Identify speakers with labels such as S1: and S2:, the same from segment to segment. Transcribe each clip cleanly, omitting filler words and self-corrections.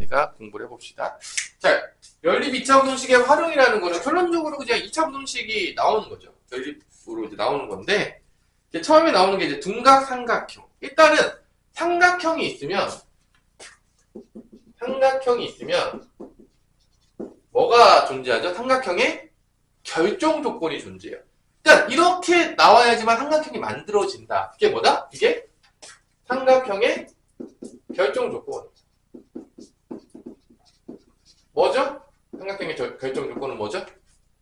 S1: 우리가 공부를 해봅시다. 자, 연립 2차 우등식의 활용이라는 거는 결론적으로 그냥 2차 우등식이 나오는 거죠. 연립으로 이제 나오는 건데, 이제 처음에 나오는 게 이제 둔각 삼각형. 일단은 삼각형이 있으면 뭐가 존재하죠? 삼각형의 결정 조건이 존재해요. 일단 이렇게 나와야지만 삼각형이 만들어진다. 이게 뭐다? 이게 삼각형의 결정 조건. 뭐죠? 삼각형의 결정 조건은 뭐죠?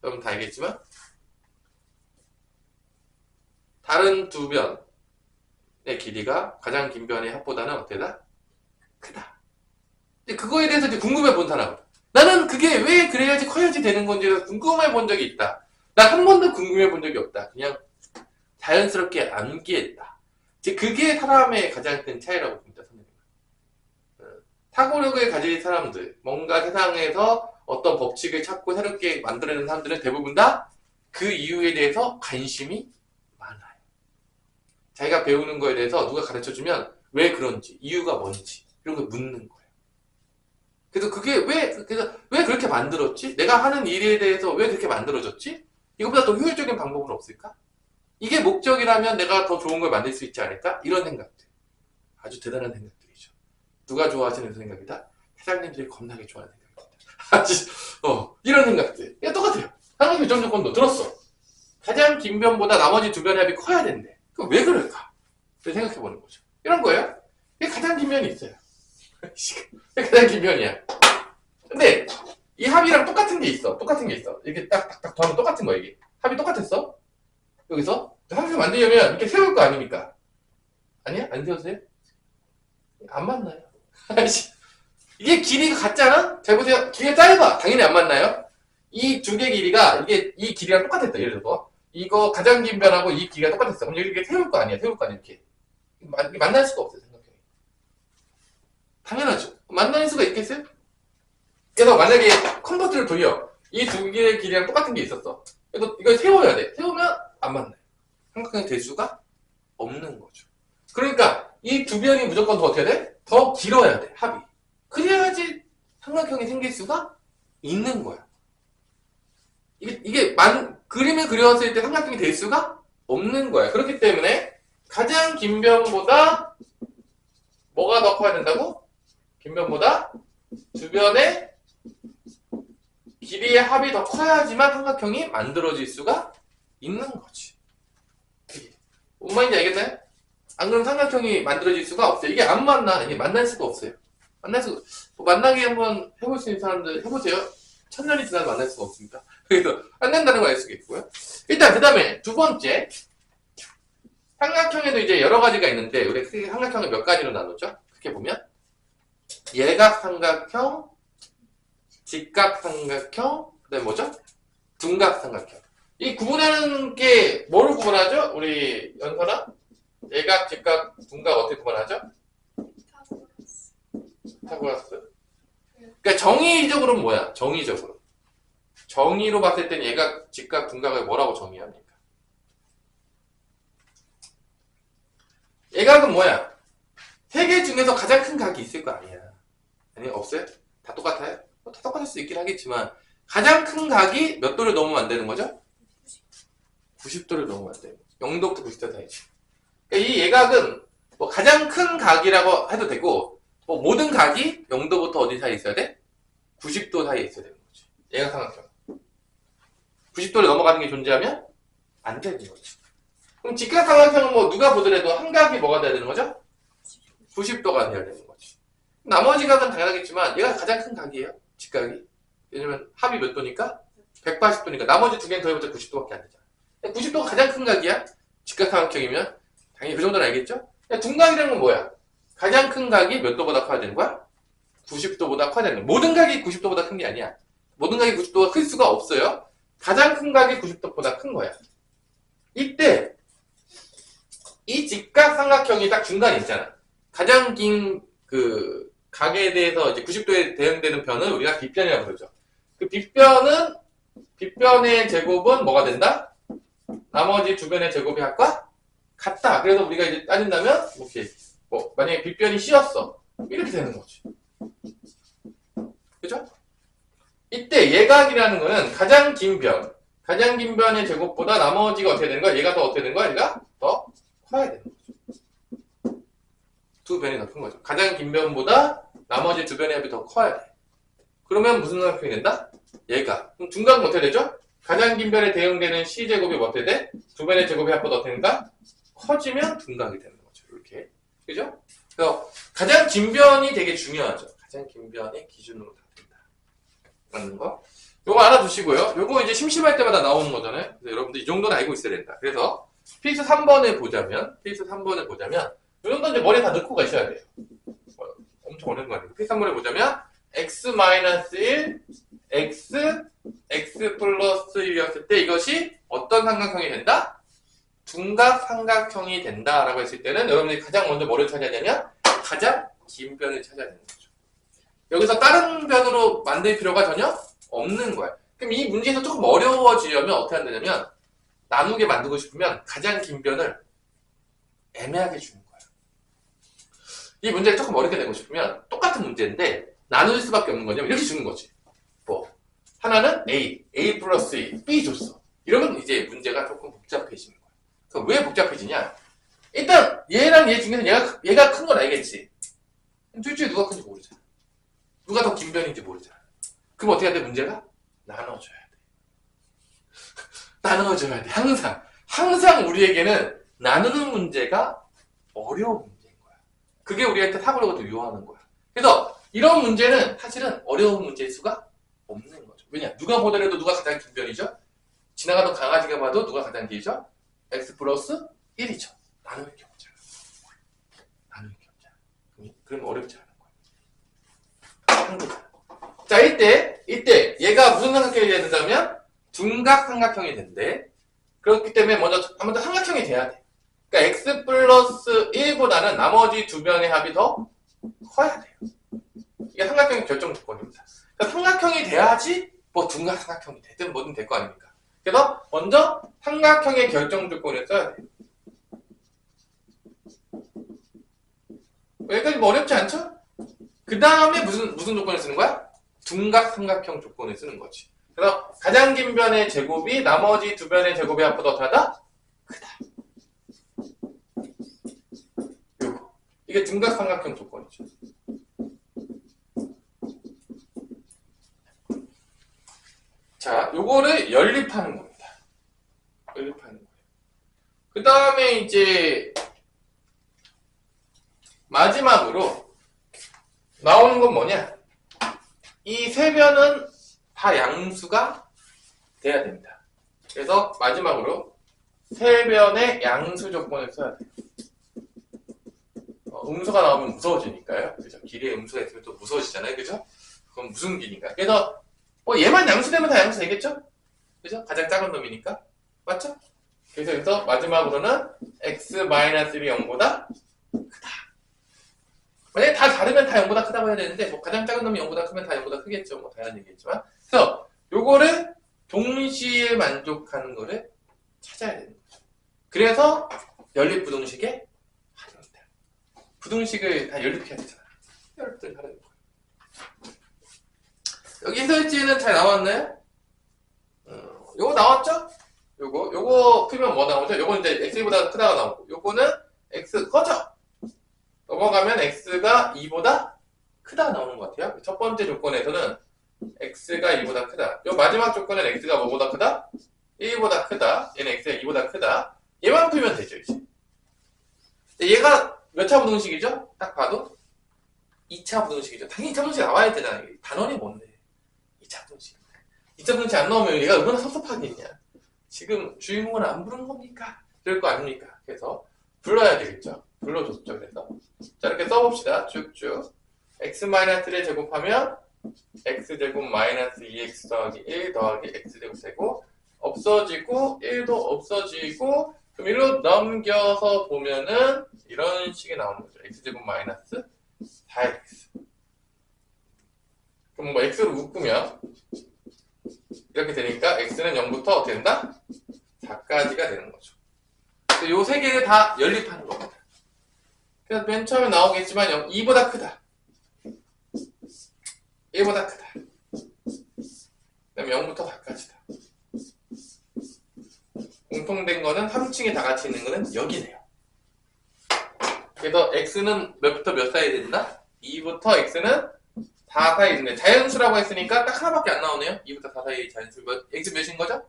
S1: 여러분 다 알겠지만 다른 두 변의 길이가 가장 긴 변의 합보다는 어때다? 크다. 근데 그거에 대해서 이제 궁금해 본 사람. 나는 그게 왜 그래야지 커야지 되는 건지 궁금해 본 적이 있다. 난 한 번도 궁금해 본 적이 없다. 그냥 자연스럽게 암기했다. 이제 그게 사람의 가장 큰 차이라고 봅니다. 선생님은. 사고력을 가진 사람들, 뭔가 세상에서 어떤 법칙을 찾고 새롭게 만들어내는 사람들은 대부분 다 그 이유에 대해서 관심이 많아요. 자기가 배우는 거에 대해서 누가 가르쳐주면 왜 그런지, 이유가 뭔지 이런 걸 묻는 거예요. 그래서 그게 왜 그렇게 만들었지? 내가 하는 일에 대해서 왜 그렇게 만들어졌지? 이것보다 더 효율적인 방법은 없을까? 이게 목적이라면 내가 더 좋은 걸 만들 수 있지 않을까? 이런 생각들. 아주 대단한 생각들이죠. 누가 좋아하시는 생각이다? 사장님들이 겁나게 좋아하는 생각입니다. 이런 생각들. 이게 똑같아요. 삼각형 결정 조건도 들었어. 가장 긴 변보다 나머지 두 변의 합이 커야 된대. 그럼 왜 그럴까? 생각해 보는 거죠. 이런 거예요. 이게 가장 긴 변이 있어요. 가장 긴 변이야. 근데 이 합이랑 똑같은 게 있어. 이렇게 딱딱딱 더하면 똑같은 거야, 이게. 합이 똑같았어. 여기서 삼각형 만들려면 이렇게 세울 거 아닙니까? 아니야? 안 세우세요? 안 맞나요? 이게 길이가 같잖아? 잘 보세요. 길이가 짧아. 당연히 안 맞나요? 이 두 개 길이가 이 길이랑 똑같았다. 예를 들어서 이거 가장 긴 변하고 이 길이가 똑같았어. 그럼 여기 이렇게 세울 거 아니야? 이렇게. 만날 수가 없어요, 삼각형이. 당연하죠. 만날 수가 있겠어요? 그래서 만약에 컨버트를 돌려. 이 두 개의 길이랑 똑같은 게 있었어. 그래서 이걸 세워야 돼. 세우면 안 맞나요? 삼각형이 될 수가 없는 거죠. 그러니까 이 두 변이 무조건 더 어떻게 돼? 더 길어야 돼, 합이. 그래야지 삼각형이 생길 수가 있는 거야. 이게 그림을 그렸을 때 삼각형이 될 수가 없는 거야. 그렇기 때문에 가장 긴 변보다 뭐가 더 커야 된다고? 긴 변보다 두 변의 길이의 합이 더 커야지만 삼각형이 만들어질 수가 있는 거지. 뭔 말인지 알겠나요? 안 그러면 삼각형이 만들어질 수가 없어요. 이게 안 만나. 이게 만날 수가 없어요. 만나게 한번 해볼 수 있는 사람들 해보세요. 1000년이 지나도 만날 수가 없습니다. 그래서 안 된다는 걸 알 수가 있고요. 일단 그 다음에 두 번째, 삼각형에도 이제 여러 가지가 있는데 우리 삼각형을 몇 가지로 나누죠? 크게 보면 예각 삼각형, 직각 삼각형, 그 다음에 뭐죠? 둔각 삼각형. 이 구분하는 게 뭐로 구분하죠? 우리 연선아? 예각, 직각, 둔각 어떻게 구분하죠? 타고났어요. 그러니까 정의적으로는 뭐야? 정의로 봤을 땐 예각, 직각, 둔각을 뭐라고 정의합니까? 예각은 뭐야? 세 개 중에서 가장 큰 각이 있을 거 아니야. 아니, 없어요? 다 똑같아요? 다 똑같을 수 있긴 하겠지만 가장 큰 각이 몇 도를 넘으면 안 되는 거죠? 90도를 넘으면 안 돼요. 0도부터 90도 사이지. 그러니까 이 예각은 뭐 가장 큰 각이라고 해도 되고 뭐 모든 각이 0도부터 어디 사이에 있어야 돼? 90도 사이에 있어야 되는 거지. 예각 삼각형. 90도를 넘어가는 게 존재하면 안 되는 거지. 그럼 직각 삼각형은 뭐 누가 보더라도 한 각이 뭐가 돼야 되는 거죠? 90도가 돼야 되는 거지. 나머지 각은 당연하겠지만 얘가 가장 큰 각이에요. 직각이. 왜냐면 합이 몇 도니까? 180도니까 나머지 두 개는 더해봤자 90도밖에 안 되잖아. 90도가 가장 큰 각이야. 직각 삼각형이면 당연히 그 정도는 알겠죠? 둔각이라는 건 뭐야? 가장 큰 각이 몇 도보다 커야 되는 거야? 90도보다 커야 되는 거야. 모든 각이 90도보다 큰 게 아니야. 모든 각이 90도가 클 수가 없어요. 가장 큰 각이 90도보다 큰 거야. 이때 이 직각 삼각형이 딱 중간에 있잖아. 가장 긴 그 각에 대해서 이제 90도에 대응되는 변을 우리가 빗변이라고 그러죠. 그 빗변의 제곱은 뭐가 된다? 나머지 두 변의 제곱의 합과 같다. 그래서 우리가 이제 따진다면 이렇게 만약에 빗변이 씌었어. 이렇게 되는 거지. 이때 예각이라는 거는 가장 긴 변의 제곱보다 나머지가 어떻게 되는 거야? 얘가 더 어떻게 되는 거야? 얘가 더 커야 되는 거죠. 두 변이 더 큰 거죠. 가장 긴 변보다 나머지 두 변의 합이 더 커야 돼. 그러면 무슨 삼각형이 된다? 얘가. 그럼 둔각은 어떻게 되죠? 가장 긴 변에 대응되는 C제곱이 어떻게 돼? 두 변의 제곱의 합보다 어떻게 된다? 커지면 둔각이 되는 거죠. 이렇게. 그죠? 그래서 가장 긴 변이 되게 중요하죠. 가장 긴 변의 기준으로 다 된다. 라는 거. 요거 알아두시고요. 요거 이제 심심할 때마다 나오는 거잖아요. 그래서 여러분들 이 정도는 알고 있어야 된다. 그래서 필수 3번을 보자면, 요 정도 이제 머리에 다 넣고 가셔야 돼요. 엄청 어려운 거 아니에요. 필수 3번을 보자면, x-1, x 플러스 1이었을 때 이것이 어떤 삼각형이 된다? 둔각 삼각형이 된다라고 했을 때는 여러분들이 가장 먼저 뭐를 찾아야 되냐? 가장 긴 변을 찾아야 되는 거죠. 여기서 다른 변으로 만들 필요가 전혀 없는 거야. 그럼 이 문제에서 조금 어려워지려면 어떻게 하면 되냐면 나누게 만들고 싶으면 가장 긴 변을 애매하게 주는 거야. 이 문제를 조금 어렵게 내고 싶으면 똑같은 문제인데 나눌 수밖에 없는 거냐면 이렇게 주는 거지. 뭐 하나는 A 플러스 2, B 줬어. 이러면 이제 문제가 조금 복잡해지는 거야. 그럼 왜 복잡해지냐? 일단 얘랑 얘 중에서 얘가 큰 건 알겠지. 둘 중에 누가 큰지 모르잖아. 누가 더 긴 변인지 모르잖아. 그럼 어떻게 해야 돼? 문제가? 나눠줘야 돼. 나눠줘야 돼. 항상 우리에게는 나누는 문제가 어려운 문제인 거야. 그게 우리한테 사고력을 더 유효하는 거야. 그래서 이런 문제는 사실은 어려운 문제일 수가 없는 거죠. 왜냐? 누가 보더라도 누가 가장 긴 변이죠? 지나가던 강아지가 봐도 누가 가장 길죠? x 플러스 1이죠. 나눌 게 없잖아. 그럼 어렵지 않은 거야. 자, 이때 얘가 무슨 삼각형이 돼야 된다면 둔각 삼각형이 된대. 그렇기 때문에 먼저 한번 더 삼각형이 돼야 돼. 그러니까 x 플러스 1보다는 나머지 두 변의 합이 더 커야 돼요. 이게 삼각형의 결정 조건입니다. 그러니까 삼각형이 돼야지 뭐 둔각 삼각형이 되든 뭐든 될 거 아닙니까? 그래서 먼저 삼각형의 결정 조건을 써야 돼요. 여기까지 뭐 어렵지 않죠? 그 다음에 무슨 조건을 쓰는 거야? 둔각 삼각형 조건을 쓰는 거지. 그래서 가장 긴 변의 제곱이 나머지 두 변의 제곱의 합보다 어떠하다? 크다. 요거. 이게 둔각 삼각형 조건이죠. 자, 요거를 연립하는 겁니다. 연립하는 거예요. 그 다음에 이제 마지막으로 나오는 건 뭐냐? 이 세 변은 다 양수가 돼야 됩니다. 그래서 마지막으로 세 변의 양수 조건을 써야 돼요. 음수가 나오면 무서워지니까요. 그죠? 길이에 음수가 있으면 또 무서워지잖아요. 그죠? 그건 무슨 길인가? 그래서 얘만 양수되면 다 양수 되겠죠? 그죠? 가장 작은 놈이니까. 맞죠? 그래서 여기서 마지막으로는 x-1이 0보다 크다. 만약에 다 다르면 다 0보다 크다고 해야 되는데 뭐 가장 작은 놈이 0보다 크면 다 0보다 크겠죠. 뭐 당연한 얘기겠지만. 그래서 요거를 동시에 만족하는 거를 찾아야 되는 거죠. 그래서 연립부등식의 활용이다. 부등식을 다 연립해야 되잖아. 연립을 하는 거예요. 여기 해설지는 잘 나왔나요? 요거 나왔죠? 요거 풀면 뭐 나오죠? 요거 이제 x보다 크다가 나오고 요거는 x 커져. 넘어가면 x가 2보다 크다 나오는 것 같아요. 첫 번째 조건에서는 x가 2보다 크다. 요 마지막 조건은 x가 뭐보다 크다? 1보다 크다. 얘는 x가 2보다 크다. 얘만 풀면 되죠, 이제. 얘가 몇 차 부등식이죠? 딱 봐도 2차 부등식이죠. 당연히 2차 부등식 나와야 되잖아요. 단원이 뭔데? 2차 부등식. 2차 부등식 안 나오면 얘가 얼마나 섭섭하겠냐. 지금 주인공은 안 부른 겁니까? 그럴 거 아닙니까? 그래서 불러야 되겠죠. 불러줬죠. 그래서 자, 이렇게 써봅시다. 쭉쭉 x-를 제곱하면 x제곱 마이너스 2x 더하기 1 더하기 x제곱 되고 없어지고 1도 없어지고 그럼 1로 넘겨서 보면은 이런 식이 나오는 거죠. x제곱 마이너스 4x. 그럼 뭐 x로 묶으면 이렇게 되니까 x는 0부터 어떻게 된다? 4까지가 되는 거죠. 요 세 개를 다 연립하는 겁니다. 그래서 맨 처음에 나오겠지만 2보다 크다. 1보다 크다. 그럼 0부터 4까지다. 공통된 거는 3층에 다 같이 있는 거는 여기네요. 그래서 x는 몇부터 몇 사이에 된다? 2부터 x는 4 사이에 있네. 자연수라고 했으니까 딱 하나밖에 안 나오네요. 2부터 4 사이에 자연수 x 몇인 거죠?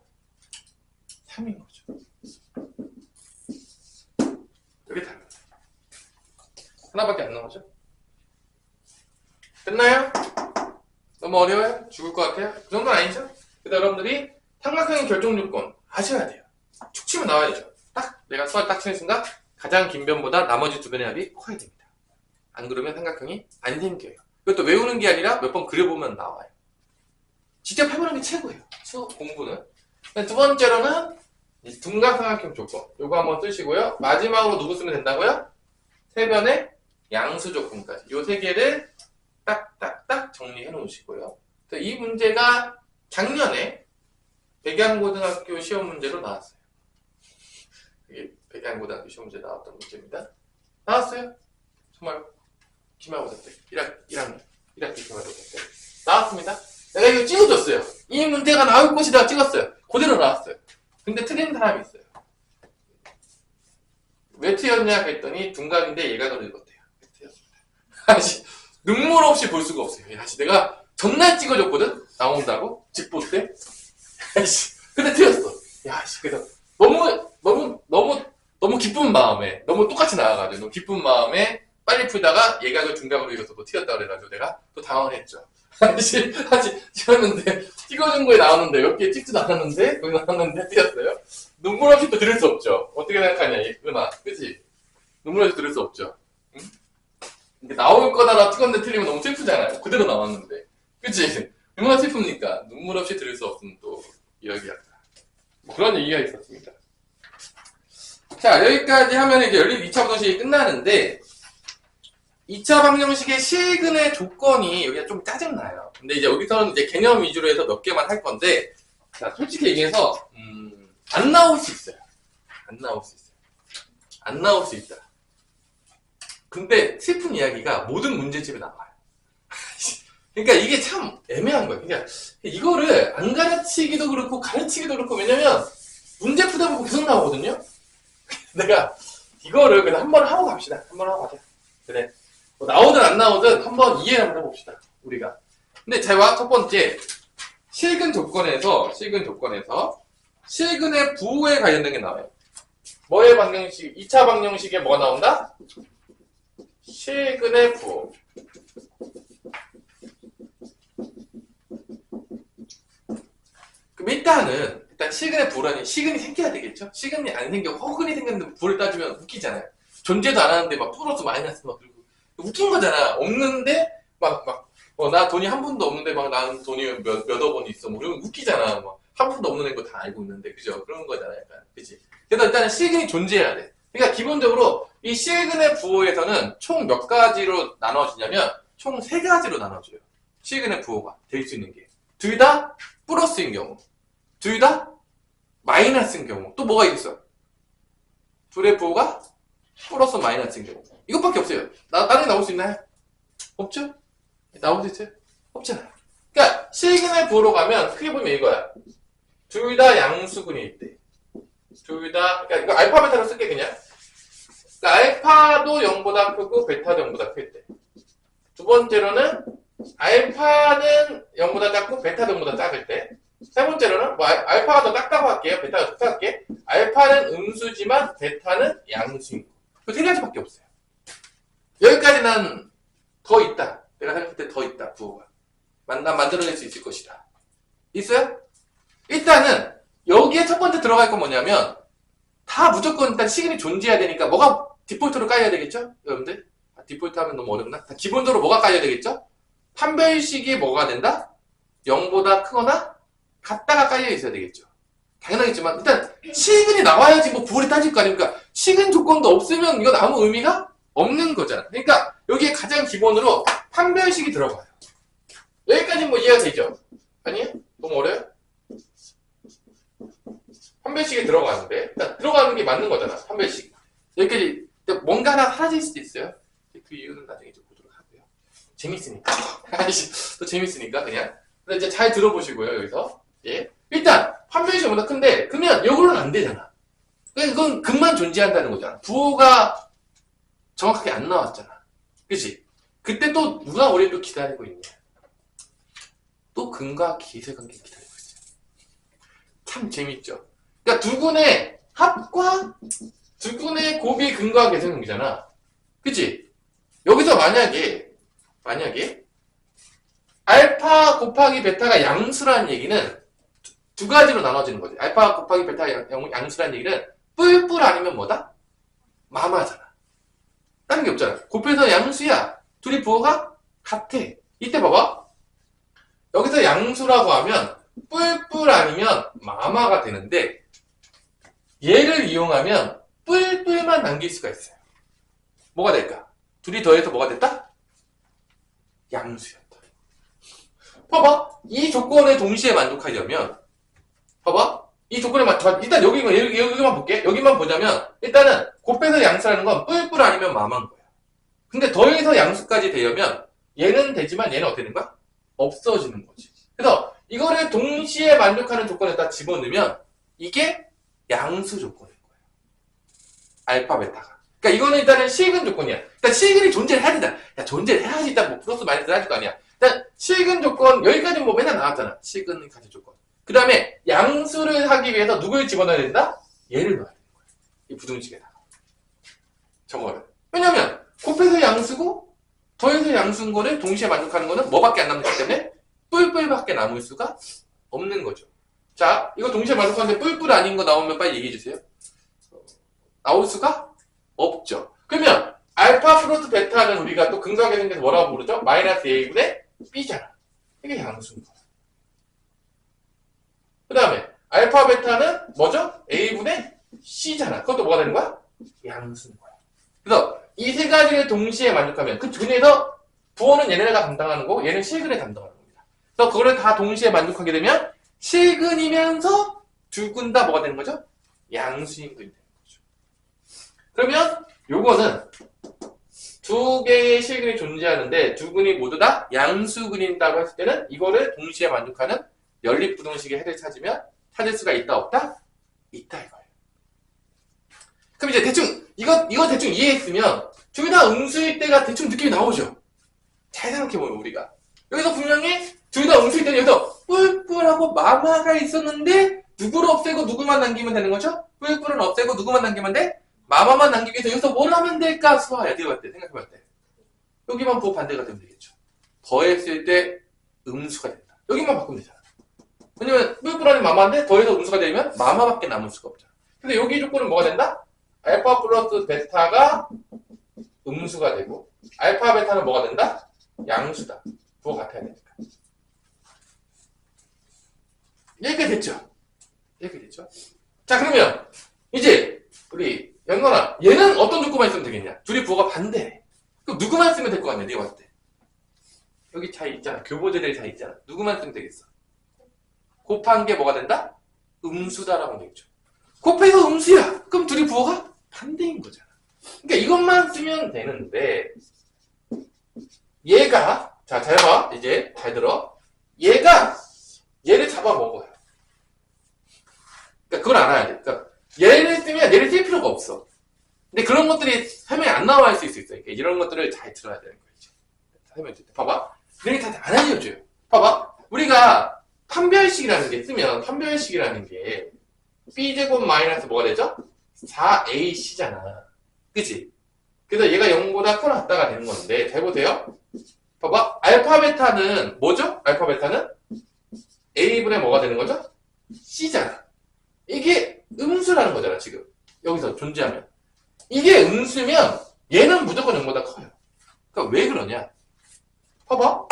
S1: 3인 거죠. 여기 답입니다. 하나밖에 안 나오죠? 됐나요? 너무 어려워요? 죽을 것 같아요? 그 정도는 아니죠? 그래서 여러분들이 삼각형의 결정 요건 아셔야 돼요. 축 치면 나와야죠. 딱 내가 수학 딱 치는 순간 가장 긴 변보다 나머지 두 변의 합이 커야 됩니다. 안 그러면 삼각형이 안 생겨요. 이것도 외우는 게 아니라 몇 번 그려보면 나와요. 직접 해보는 게 최고예요. 수업 공부는. 두 번째로는 둔각삼각형 조건. 요거 한번 쓰시고요. 마지막으로 누구 쓰면 된다고요? 세 변의 양수 조건까지. 요 세 개를 딱딱딱 정리해 놓으시고요. 이 문제가 작년에 백양고등학교 시험 문제로 나왔어요. 이게 백양고등학교 시험 문제 나왔던 문제입니다. 나왔어요. 정말 기말고사 때 1학기 기말고사 때 나왔습니다. 내가 이거 찍어줬어요. 이 문제가 나올 것이다 찍었어요. 그대로 나왔어요. 근데 틀린 사람이 있어요. 왜 틀렸냐 했더니 둔각인데 얘가 더 읽었대요. 틀렸습니다. 아씨 눈물 없이 볼 수가 없어요. 아씨 내가 전날 찍어줬거든. 나온다고 집보 때. 아씨 근데 틀렸어. 야씨 그래서 너무 기쁜 마음에 너무 똑같이 나와가지고 너무 기쁜 마음에 빨리 풀다가 얘가 그 둔각으로 읽어서 또 틀렸다 그래가지고 내가 또 당황했죠. 아씨 찍었는데 찍어준 거에 나왔는데 몇 개 찍지도 않았는데 거기 나왔는데 틀렸어요. 눈물 없이 또 들을 수 없죠. 어떻게 생각하냐 은하 그치? 눈물 없이 들을 수 없죠. 응? 이게 나올 거다라 찍었는데 틀리면 너무 슬프잖아요. 그대로 나왔는데 그치? 얼마나 슬픕니까? 눈물 없이 들을 수 없으면 또 이야기하다. 뭐 그런 얘기가 있었습니다. 자 여기까지 하면 이제 연립 2차 방정식이 끝나는데 2차 방정식의 실근의 조건이 여기가 좀 짜증나요. 근데 이제 여기서는 이제 개념 위주로 해서 몇 개만 할 건데, 자, 솔직히 얘기해서, 안 나올 수 있어요. 안 나올 수 있어요. 안 나올 수 있다. 근데 슬픈 이야기가 모든 문제집에 나와요. 그러니까 이게 참 애매한 거예요. 그러니까 이거를 안 가르치기도 그렇고 가르치기도 그렇고 왜냐면 문제 푸다 보고 계속 나오거든요. 내가 이거를 그냥 한번 하고 갑시다. 한번 하고 가자. 그래. 뭐 나오든 안 나오든 한번 이해를 한번 해봅시다. 우리가. 근데 제가 첫 번째 실근 조건에서 실근의 부호에 관련된 게 나와요. 뭐의 방정식? 2차 방정식에 뭐가 나온다? 실근의 부호. 그럼 일단 실근의 부호라니 실근이 생겨야 되겠죠? 실근이 안 생겨 허근이 생겼는데 부호를 따지면 웃기잖아요. 존재도 안 하는데 막 플러스 마이너스 막 그리고 웃긴 거잖아. 없는데 나 돈이 한 푼도 없는데 막 나는 돈이 몇억 원 있어. 뭐 이러면 웃기잖아. 막 한 푼도 없는 거 다 알고 있는데 그죠? 그런 거잖아 약간. 그치? 그래서 일단은 실근이 존재해야 돼. 그러니까 기본적으로 이 실근의 부호에서는 총 몇 가지로 나눠지냐면 총 3가지로 나눠져요. 실근의 부호가 될 수 있는 게. 둘 다 플러스인 경우. 둘 다 마이너스인 경우. 또 뭐가 있어? 둘의 부호가 플러스 마이너스인 경우. 이것밖에 없어요. 다른 게 나올 수 있나요? 없죠? 나올 수 있어요? 없잖아요. 그러니까 실근의 부호로 가면 크게 보면 이거야. 둘 다 양수근일 때. 그러니까 이거 알파 베타로 쓸게 그냥. 그러니까 알파도 0보다 크고 베타도 0보다 클 때. 두 번째로는 알파는 0보다 작고 베타도 0보다 작을 때. 세 번째로는 알파가 더 작다고 할게요. 베타가 더 작게. 알파는 음수지만 베타는 양수인 거. 그 3가지밖에 없어요. 여기까지 난 더 있다. 내가 생각할 때 더 있다. 부호가. 난 만들어낼 수 있을 것이다. 있어요? 일단은 여기에 첫 번째 들어갈 건 뭐냐면 다 무조건 일단 시근이 존재해야 되니까 뭐가 디폴트로 깔려야 되겠죠? 여러분들? 디폴트 하면 너무 어렵나? 기본적으로 뭐가 깔려야 되겠죠? 판별식이 뭐가 된다? 0보다 크거나 같다가 깔려 있어야 되겠죠. 당연하겠지만 일단 시근이 나와야지 뭐 부호를 따질 거 아닙니까? 시근 조건도 없으면 이건 아무 의미가 없는 거잖아. 그러니까 여기에 가장 기본으로 판별식이 들어가요. 여기까지는 뭐 이해가 되죠? 아니에요? 너무 어려워요? 판별식이 들어가는데 일단 들어가는 게 맞는 거잖아. 판별식. 여기까지 뭔가 하나 사라질 수도 있어요. 그 이유는 나중에 좀 보도록 하고요. 재밌으니까. 또 재밌으니까 그냥. 근데 이제 잘 들어보시고요. 여기서 예. 일단 판별식보다 큰데 그러면 이걸로는 안 되잖아. 그러니까 이건 근만 존재한다는 거잖아. 부호가 정확하게 안 나왔잖아. 그치? 그때 또 누가 우리 또 기다리고 있냐? 또 근과 기세관계 기다리고 있어요. 참 재밌죠? 그러니까 두근의 합과 두근의 곱이 근과 계세관계잖아. 그치? 여기서 만약에 알파 곱하기 베타가 양수라는 얘기는 두 가지로 나눠지는 거지. 알파 곱하기 베타가 양수라는 얘기는 뿔뿔 아니면 뭐다? 마마잖아. 다른 게 없잖아. 곱해서 양수야. 둘이 부호가 같아. 이때 봐봐. 여기서 양수라고 하면 뿔뿔 아니면 마마가 되는데 얘를 이용하면 뿔뿔만 남길 수가 있어요. 뭐가 될까? 둘이 더해서 뭐가 됐다? 양수였다. 봐봐. 이 조건에 동시에 만족하려면 봐봐. 이 조건에 일단 여기만 볼게. 여기만 보자면 일단은 곱해서 양수라는 건 뿔뿔 아니면 마마인 거야. 근데 더해서 양수까지 되려면 얘는 되지만 얘는 어떻게 되는 거야? 없어지는 거지. 그래서 이거를 동시에 만족하는 조건에다 집어넣으면 이게 양수 조건인 거예요. 알파 베타가. 그러니까 이거는 일단은 실근 조건이야. 일단 실근이 존재를 해야 된다. 야, 존재를 해야지. 일단 뭐 플러스 마이너스 해야 될 거 아니야. 일단 실근 조건 여기까지는 뭐 맨날 나왔잖아. 실근 가지 조건. 그 다음에 양수를 하기 위해서 누굴 집어넣어야 된다? 얘를 넣어야 되는 거야. 이 부등식에다가. 저거를. 왜냐면 곱해서 양수고 더해서 양수인 거를 동시에 만족하는 거는 뭐밖에 안 남기 때문에 뿔뿔밖에 남을 수가 없는 거죠. 자, 이거 동시에 만족하는데 뿔뿔 아닌 거 나오면 빨리 얘기해 주세요. 나올 수가 없죠. 그러면 알파 플러스 베타는 우리가 또 근각에 생겨서 뭐라고 부르죠? 마이너스 a분의 b잖아. 이게 양수인 거야. 그 다음에 알파 베타는 뭐죠? a분의 c잖아. 그것도 뭐가 되는 거야? 양수인 거야. 그래서 이 세 가지를 동시에 만족하면 그 중에서 부호는 얘네가 담당하는 거고 얘는 실근에 담당하는 겁니다. 그래서 그거를 다 동시에 만족하게 되면 실근이면서 두 근 다 뭐가 되는 거죠? 양수인 근이 되는 거죠. 그러면 요거는 두 개의 실근이 존재하는데 두 근이 모두 다 양수근이라고 했을 때는 이거를 동시에 만족하는 연립부등식의 해를 찾을 수가 있다 없다? 있다 이거예요. 그럼 이제 대충 이거 대충 이해했으면 둘 다 음수일 때가 대충 느낌이 나오죠. 잘 생각해보면 우리가 여기서 분명히 둘 다 음수일 때는 여기서 뿔뿔하고 마마가 있었는데 누구를 없애고 누구만 남기면 되는 거죠? 뿔뿔은 없애고 누구만 남기면 돼? 마마만 남기기 위해서 여기서 뭘 하면 될까? 수아야 생각해볼 때 여기만 부호 반대가 되면 되겠죠. 더했을 때 음수가 된다. 여기만 바꾸면 되잖아. 왜냐면 뿔뿔 아닌 마마인데 더해서 음수가 되면 마마밖에 남을 수가 없잖아. 근데 여기 조건은 뭐가 된다? 알파 플러스 베타가 음수가 되고 알파 베타는 뭐가 된다? 양수다. 부호 같아야 되니까. 이렇게 됐죠? 자 그러면 이제 우리 연건아 얘는 어떤 조건만 있으면 되겠냐? 둘이 부호가 반대해. 그럼 누구만 쓰면 될 것 같냐? 네가 봤을 때. 여기 차이 있잖아. 교보제들 차이 있잖아. 누구만 쓰면 되겠어? 곱한 게 뭐가 된다? 음수다라고 하면 되겠죠. 곱해서 음수야. 그럼 둘이 부호가 반대인 거잖아. 그러니까 이것만 쓰면 되는데 얘가 자 잘 봐. 이제 잘 들어. 얘가 얘를 잡아먹어요. 그러니까 그걸 알아야 돼. 그러니까 얘를 쓰면 얘를 쓸 필요가 없어. 근데 그런 것들이 설명이 안 나와 있을 수 있어. 그러니까 이런 것들을 잘 들어야 되는 거지. 설명 때 봐봐. 이렇게 다 안 알려줘요. 봐봐. 우리가 판별식이라는 게 쓰면 판별식이라는 게 b제곱 마이너스 뭐가 되죠? 4ac잖아. 그치? 그래서 얘가 0보다 큰 왔다가 되는 건데 잘 보세요. 봐봐. 알파 베타는 뭐죠? 알파 베타는 a분의 뭐가 되는 거죠? c잖아. 이게 음수라는 거잖아 지금. 여기서 존재하면. 이게 음수면 얘는 무조건 0보다 커요. 그러니까 왜 그러냐? 봐봐.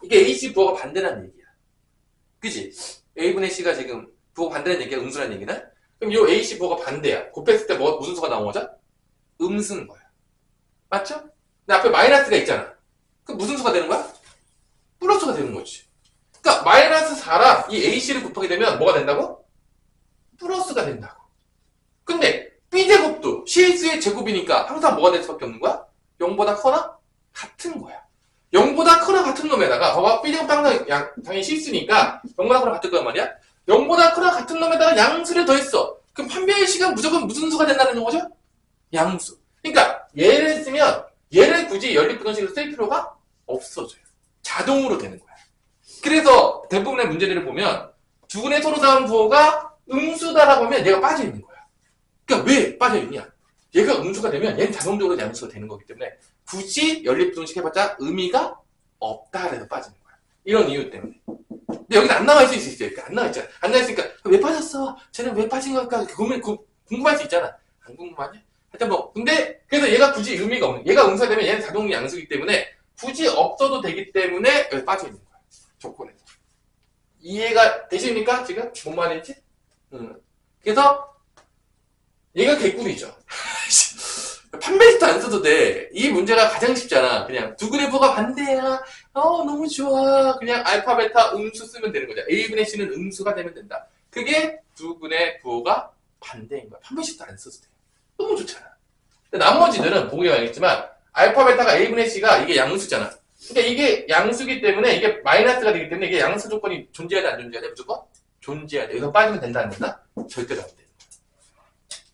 S1: 이게 ac 부호가 반대라는 얘기야. 그치? a분의 c가 지금 부호가 반대라는 얘기야. 음수라는 얘기는? 그럼 이 ac 부호가 반대야. 곱했을 때 무슨 수가 나온 거죠? 음수인 거야. 맞죠? 근데 앞에 마이너스가 있잖아. 그럼 무슨 수가 되는 거야? 플러스가 되는 거지. 그러니까 마이너스 4랑 이 ac를 곱하게 되면 뭐가 된다고? 플러스가 된다고. 근데 b제곱도 실수의 제곱이니까 항상 뭐가 될 수밖에 없는 거야? 0보다 커나? 같은 거야. 0보다 크나 같은 놈에다가 봐봐 B제곱 당연히 실수니까 0보다 크나 같을 거란 말이야. 0보다 크나 같은 놈에다가 양수를 더했어. 그럼 판별의 시간 무조건 무슨 수가 된다는 거죠? 양수. 그러니까 얘를 쓰면 얘를 굳이 연립부등식으로 쓸 필요가 없어져요. 자동으로 되는 거야. 그래서 대부분의 문제들을 보면 두근의 서로 다른 부호가 음수다라고 하면 얘가 빠져있는 거야. 그러니까 왜 빠져있냐? 얘가 음수가 되면 얘는 자동적으로 양수가 되는 거기 때문에 굳이 연립부등식 해봤자 의미가 없다 그래서 빠지는 거야. 이런 이유 때문에. 근데 여기는 안 나와 있을 수 있어요. 그러니까 안 나와 있잖아. 안 나와 있으니까 왜 빠졌어? 쟤는 왜 빠진 걸까? 궁금할 수 있잖아. 안 궁금하냐? 하여튼 뭐 근데 그래서 얘가 굳이 의미가 없는. 얘가 음수가 되면 얘는 자동 양수이기 때문에 굳이 없어도 되기 때문에 여기 빠져 있는 거야. 조건에서. 이해가 되십니까? 지금? 뭔 말인지? 그래서 얘가 개꿀이죠. 판매식도 안 써도 돼. 이 문제가 가장 쉽잖아. 그냥 두 그래프가 반대야. 너무 좋아. 그냥 알파, 베타, 음수 쓰면 되는 거죠. A분의 C는 음수가 되면 된다. 그게 두 분의 부호가 반대인 거야. 판매식도 안 써도 돼. 너무 좋잖아. 근데 나머지들은 보기가 알겠지만 알파, 베타가 A분의 C가 이게 양수잖아. 그러니까 이게 양수기 때문에 이게 마이너스가 되기 때문에 이게 양수 조건이 존재해야 돼, 안 존재해야 돼? 무조건? 존재해야 돼. 여기서 빠지면 된다, 안 된다? 절대로 안 돼.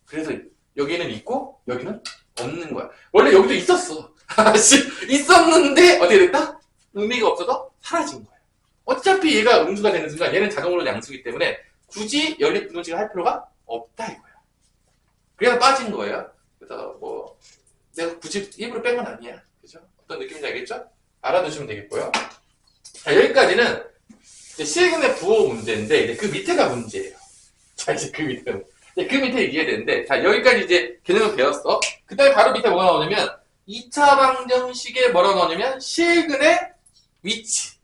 S1: 그래서 여기는 있고 여기는 없는 거야. 원래 여기도 있었어. 있었는데 어떻게 됐다? 의미가 없어서 사라진 거야. 어차피 얘가 음수가 되는 순간 얘는 자동으로 양수기 때문에 굳이 연립부등식을 할 필요가 없다 이거야. 그래서 빠진 거예요. 그래서 뭐 내가 굳이 일부러 뺀 건 아니야. 그죠? 어떤 느낌인지 알겠죠? 알아두시면 되겠고요. 자, 여기까지는 실근의 부호 문제인데 이제 그 밑에가 문제예요. 자, 이제 그 밑에 이해되는데, 자, 여기까지 이제 개념을 배웠어. 그 다음에 바로 밑에 뭐가 나오냐면, 2차 방정식에 뭐라고 나오냐면, 실근의 위치.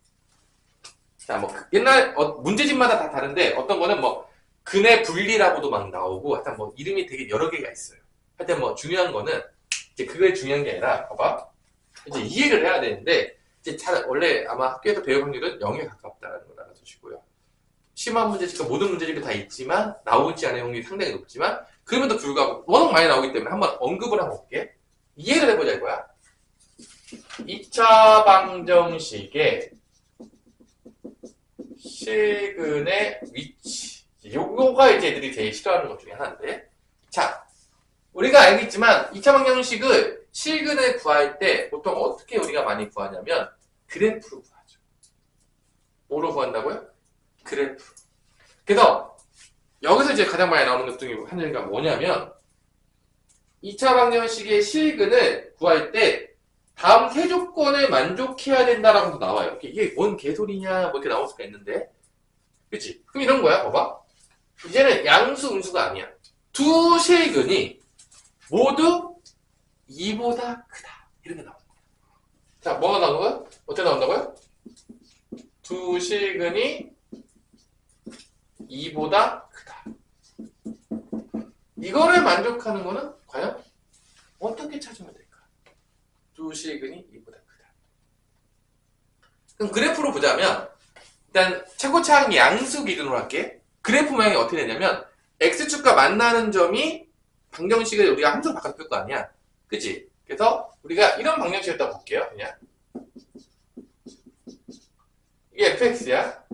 S1: 자, 뭐, 옛날, 문제집마다 다 다른데, 어떤 거는 뭐, 근의 분리라고도 막 나오고, 하여튼 뭐, 이름이 되게 여러 개가 있어요. 하여튼 뭐, 중요한 거는, 이제 그게 중요한 게 아니라, 봐봐. 이제 이해를 해야 되는데, 이제 원래 아마 학교에서 배울 확률은 0에 가깝다는 걸 알아두시고요. 심한 문제집과 모든 문제집이 다 있지만 나오지 않을 확률이 상당히 높지만 그럼에도 불구하고 워낙 많이 나오기 때문에 한번 언급을 한번 볼게. 이해를 해보자 이거야. 2차 방정식의 실근의 위치. 요거가 이제 애들이 제일 싫어하는 것 중에 하나인데, 자, 우리가 알겠지만 2차 방정식을 실근을 구할 때 보통 어떻게 우리가 많이 구하냐면 그래프로 구하죠. 뭐로 구한다고요? 그래프. 그래서 여기서 이제 가장 많이 나오는 것 중에 하나가 뭐냐면 2차 방정식의 실근을 구할 때 다음 세 조건을 만족해야 된다라고도 나와요. 이게 뭔 개소리냐 뭐 이렇게 나올 수가 있는데, 그치? 그럼 이런 거야. 봐봐. 이제는 양수 음수가 아니야. 두 실근이 모두 2보다 크다. 이런 게 나오는 거야. 자, 뭐가 나오는 거야? 어떻게 나온다고요? 두 실근이 2보다 크다. 이거를 만족하는 거는 과연 어떻게 찾으면 될까? 두 실근이 2보다 크다. 그럼 그래프로 보자면 일단 최고차항 양수 기준으로 할게. 그래프 모양이 어떻게 되냐면 x축과 만나는 점이 방정식을 우리가 함수로 바꿔줄 거 아니야. 그치? 그래서 우리가 이런 방정식을 볼게요. 그냥 이게 fx야.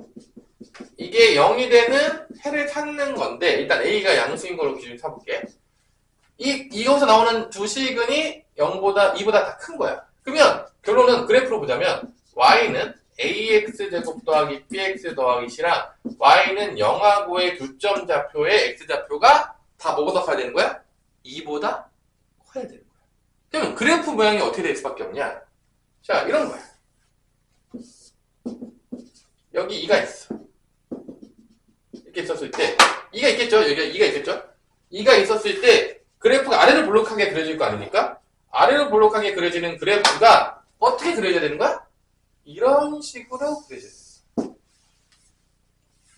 S1: 이게 0이 되는 해를 찾는 건데, 일단 a가 양수인 걸로 기준 삼을게. 이것에서 나오는 두 실근이 2보다 다 큰 거야. 그러면 결론은 그래프로 보자면 y는 ax제곱 더하기 bx 더하기 c랑 y는 0하고의 두 점 좌표의 x좌표가 다 뭐보다 커야 되는 거야? 2보다 커야 되는 거야. 그러면 그래프 모양이 어떻게 될 수밖에 없냐? 자, 이런 거야. 여기 2가 있어. 이렇게 있었을 때 2가 있겠죠? 여기 2가 있겠죠? 2가 있었을 때 그래프가 아래로 볼록하게 그려질 거 아닙니까? 아래로 볼록하게 그려지는 그래프가 어떻게 그려져야 되는 거야? 이런 식으로 그려져야 돼.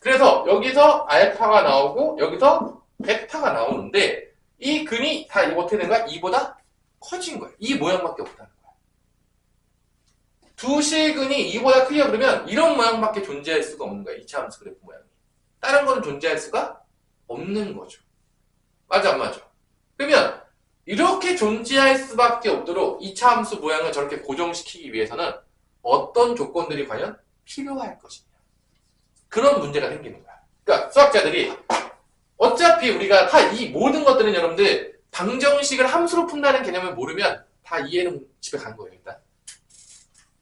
S1: 그래서 여기서 알파가 나오고 여기서 베타가 나오는데 이 근이 다 어떻게 되는 거야? 2보다 커진 거야. 이 모양밖에 없다는 거야. 두 실근이 2보다 크게 그러면 이런 모양밖에 존재할 수가 없는 거야. 2차 함수 그래프 모양이. 다른 거는 존재할 수가 없는 거죠. 맞아 안 맞아? 그러면 이렇게 존재할 수밖에 없도록 2차 함수 모양을 저렇게 고정시키기 위해서는 어떤 조건들이 과연 필요할 것이냐. 그런 문제가 생기는 거야. 그러니까 수학자들이 어차피 우리가 다 이 모든 것들은 여러분들 방정식을 함수로 푼다는 개념을 모르면 다 이해는 집에 간 거예요. 일단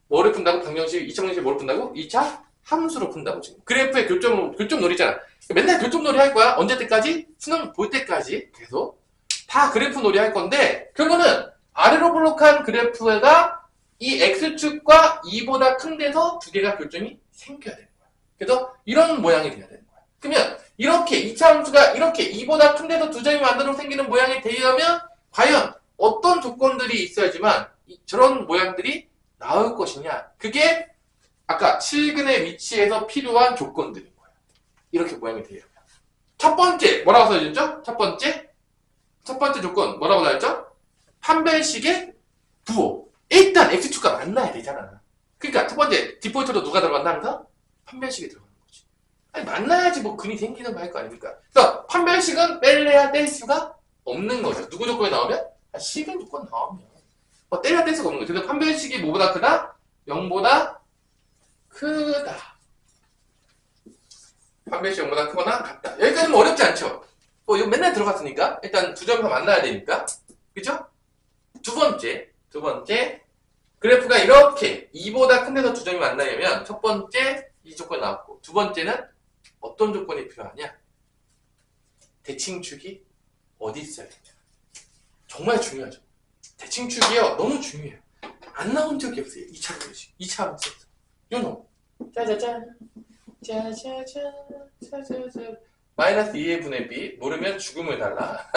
S1: 뭐를 푼다고? 방정식, 2차 방정식 뭐를 푼다고? 2차 함수로 푼다고 지금. 그래프의 교점 놀이잖아. 맨날 교점 놀이 할 거야. 언제 때까지? 수능 볼 때까지 계속 다 그래프 놀이 할 건데 결론은 아래로 블록한 그래프가 이 x축과 2보다 큰 데서 두 개가 교점이 생겨야 되는 거야. 그래서 이런 모양이 돼야 되는 거야. 그러면 이렇게 2차 함수가 이렇게 2보다 큰 데서 두 점이 만들어 생기는 모양이 되려면 과연 어떤 조건들이 있어야지만 저런 모양들이 나올 것이냐. 그게 아까 칠근의 위치에서 필요한 조건들인 거예요. 이렇게 모양이 되려면. 첫 번째 뭐라고 써있죠? 첫 번째 조건 뭐라고 나왔죠? 판별식의 부호. 일단 x축과 만나야 되잖아. 그러니까 첫 번째 디폴트로 누가 들어간다 항상? 판별식이 들어가는 거지. 아니 만나야지 뭐 근이 생기는 거 할 거 아닙니까? 그래서 판별식은 뺄래야 뗄 수가 없는 거죠. 누구 조건이 나오면? 식은 조건 나오면 때려야 뗄 수가 없는 거죠. 그래서 판별식이 뭐보다 크다? 0보다 크다. 판별식 0보다 크거나 같다. 여기까지는 뭐 어렵지 않죠? 이거 맨날 들어갔으니까 일단 두 점에서 만나야 되니까 그죠? 두 번째 그래프가 이렇게 2보다 큰 데서 두 점이 만나려면 첫 번째 이 조건이 나왔고 두 번째는 어떤 조건이 필요하냐? 대칭축이 어디 있어야 되냐? 정말 중요하죠. 대칭축이요 너무 중요해요. 안 나온 적이 없어요. 2차 방정식 2차 함수에서 요놈 짜자잔 짜자잔 짜자잔 마이너스 2의 분의 b 모르면 죽음을 달라.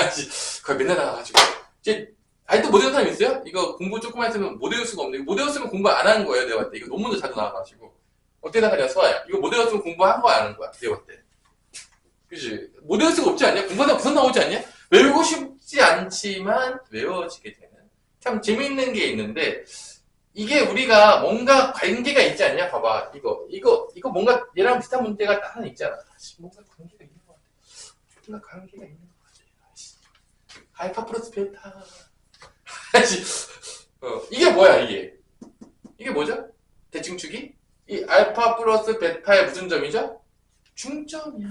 S1: 거의 맨날 나와가지고 이제 아직도 못 외운 사람 있어요? 이거 공부 조금 했으면 못 외울 수가 없는데 못 외웠으면 공부 안 한 거예요. 내가 봤을 때 이거 논문도 자주 나와가지고 어떻게 생각하냐 수아야. 이거 못 외웠으면 공부한 거야 안 한 거야? 내가 봤을 때 그치? 못 외울 수가 없지 않냐? 공부하다 무슨 나오지 않냐? 외우고 싶지 않지만 외워지게 되는 참 재밌는 게 있는데 이게 우리가 뭔가 관계가 있지 않냐? 봐봐 이거 뭔가 얘랑 비슷한 문제가 하나 있잖아. 뭔가 관계가 있는 것 같아. 뭔가 관계가 있는 것 같아. 알파 플러스 베타 이게 뭐야 이게 뭐죠? 대칭축이? 이 알파 플러스 베타의 무슨 점이죠? 중점이야.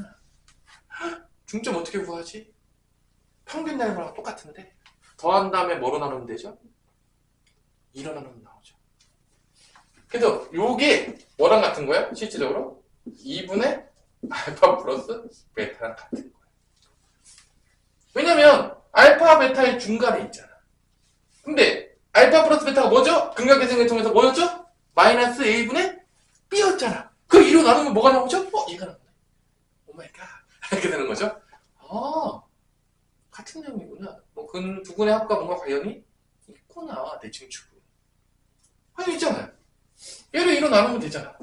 S1: 중점 어떻게 구하지? 평균 나이랑 똑같은데 더한 다음에 뭐로 나누면 되죠? 2로 나누면 나오죠. 그래서 요게 뭐랑 같은 거야? 실질적으로 2분의 알파 플러스 베타랑 같은 거야. 왜냐면 알파 베타의 중간에 있잖아. 근데 알파 플러스 베타가 뭐죠? 근각계승을 통해서 뭐였죠? 마이너스 a분의 b였잖아. 그 2로 나누면 뭐가 나오죠? 얘가 나오네. 오마이갓. 이렇게 되는 거죠? 같은 내용이구나. 두 군의 합과 뭔가 관련이 있구나. 대칭축은. 아니 있잖아요. 얘를 2로 나누면 되잖아.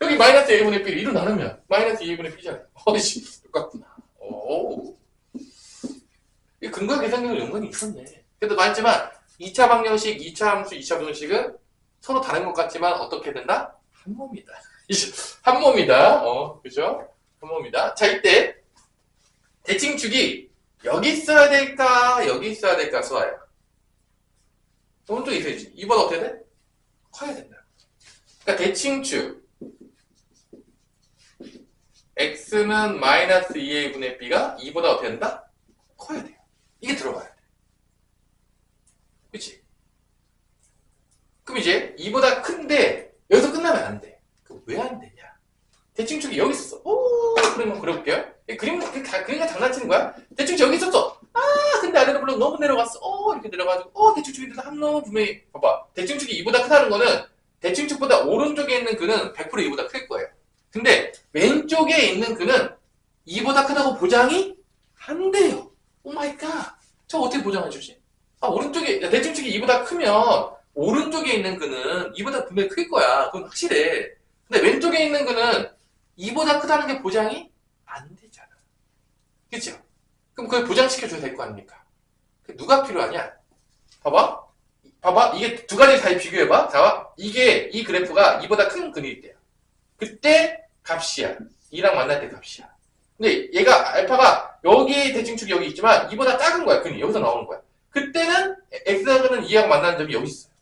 S1: 여기 마이너스 a분의 b를 2로 나누면 마이너스 2분의 b잖아. 똑같구나. 이 근각계승과 연관이 있었네. 그래도 말했지만 2차 방정식, 2차 함수, 2차 방정식은 서로 다른 것 같지만 어떻게 된다? 한 몸이다. 한 몸이다. 그죠? 한 몸이다. 자, 이때 대칭축이 여기 있어야 될까? 여기 있어야 될까? 수아야. 오른쪽에 있어야지. 2번 어떻게 돼? 커야 된다. 그러니까 대칭축 x는 마이너스 2a 분의 b가 2보다 어떻게 된다? 커야 돼요. 이게 들어가야 돼. 그치? 그럼 이제 2보다 큰데 여기서 끝나면 안 돼. 그럼 왜 안 되냐? 대칭축이 여기 있었어. 그러면 그려볼게요. 그림과 장난치는 거야. 대칭축이 여기 있었어. 근데 아래로 블록 너무 내려갔어. 이렇게 내려가지고 대칭축이 있는데 한 놈은 분명히 봐봐. 대칭축이 2보다 크다는 거는 대칭축보다 오른쪽에 있는 그는 100% 2보다 클 거예요. 근데 왼쪽에 있는 그는 2보다 크다고 보장이 안 돼요. 오마이갓. 저 어떻게 보장해주지? 오른쪽에 대칭축이 2보다 크면 오른쪽에 있는 그는 2보다 분명히 클 거야. 그건 확실해. 근데 왼쪽에 있는 그는 2보다 크다는 게 보장이 안 되잖아. 그쵸? 그럼 그걸 보장시켜줘야 될 거 아닙니까? 누가 필요하냐? 봐봐. 이게 두 가지 잘 비교해봐. 자, 이 그래프가 2보다 큰 근일 때야. 그때 값이야. 2랑 만날 때 값이야. 근데 얘가 알파가 여기 대칭축이 여기 있지만 2보다 작은 거야. 근이 여기서 나오는 거야. 그때는 x하고는 2하고 만나는 점이 여기 있어요.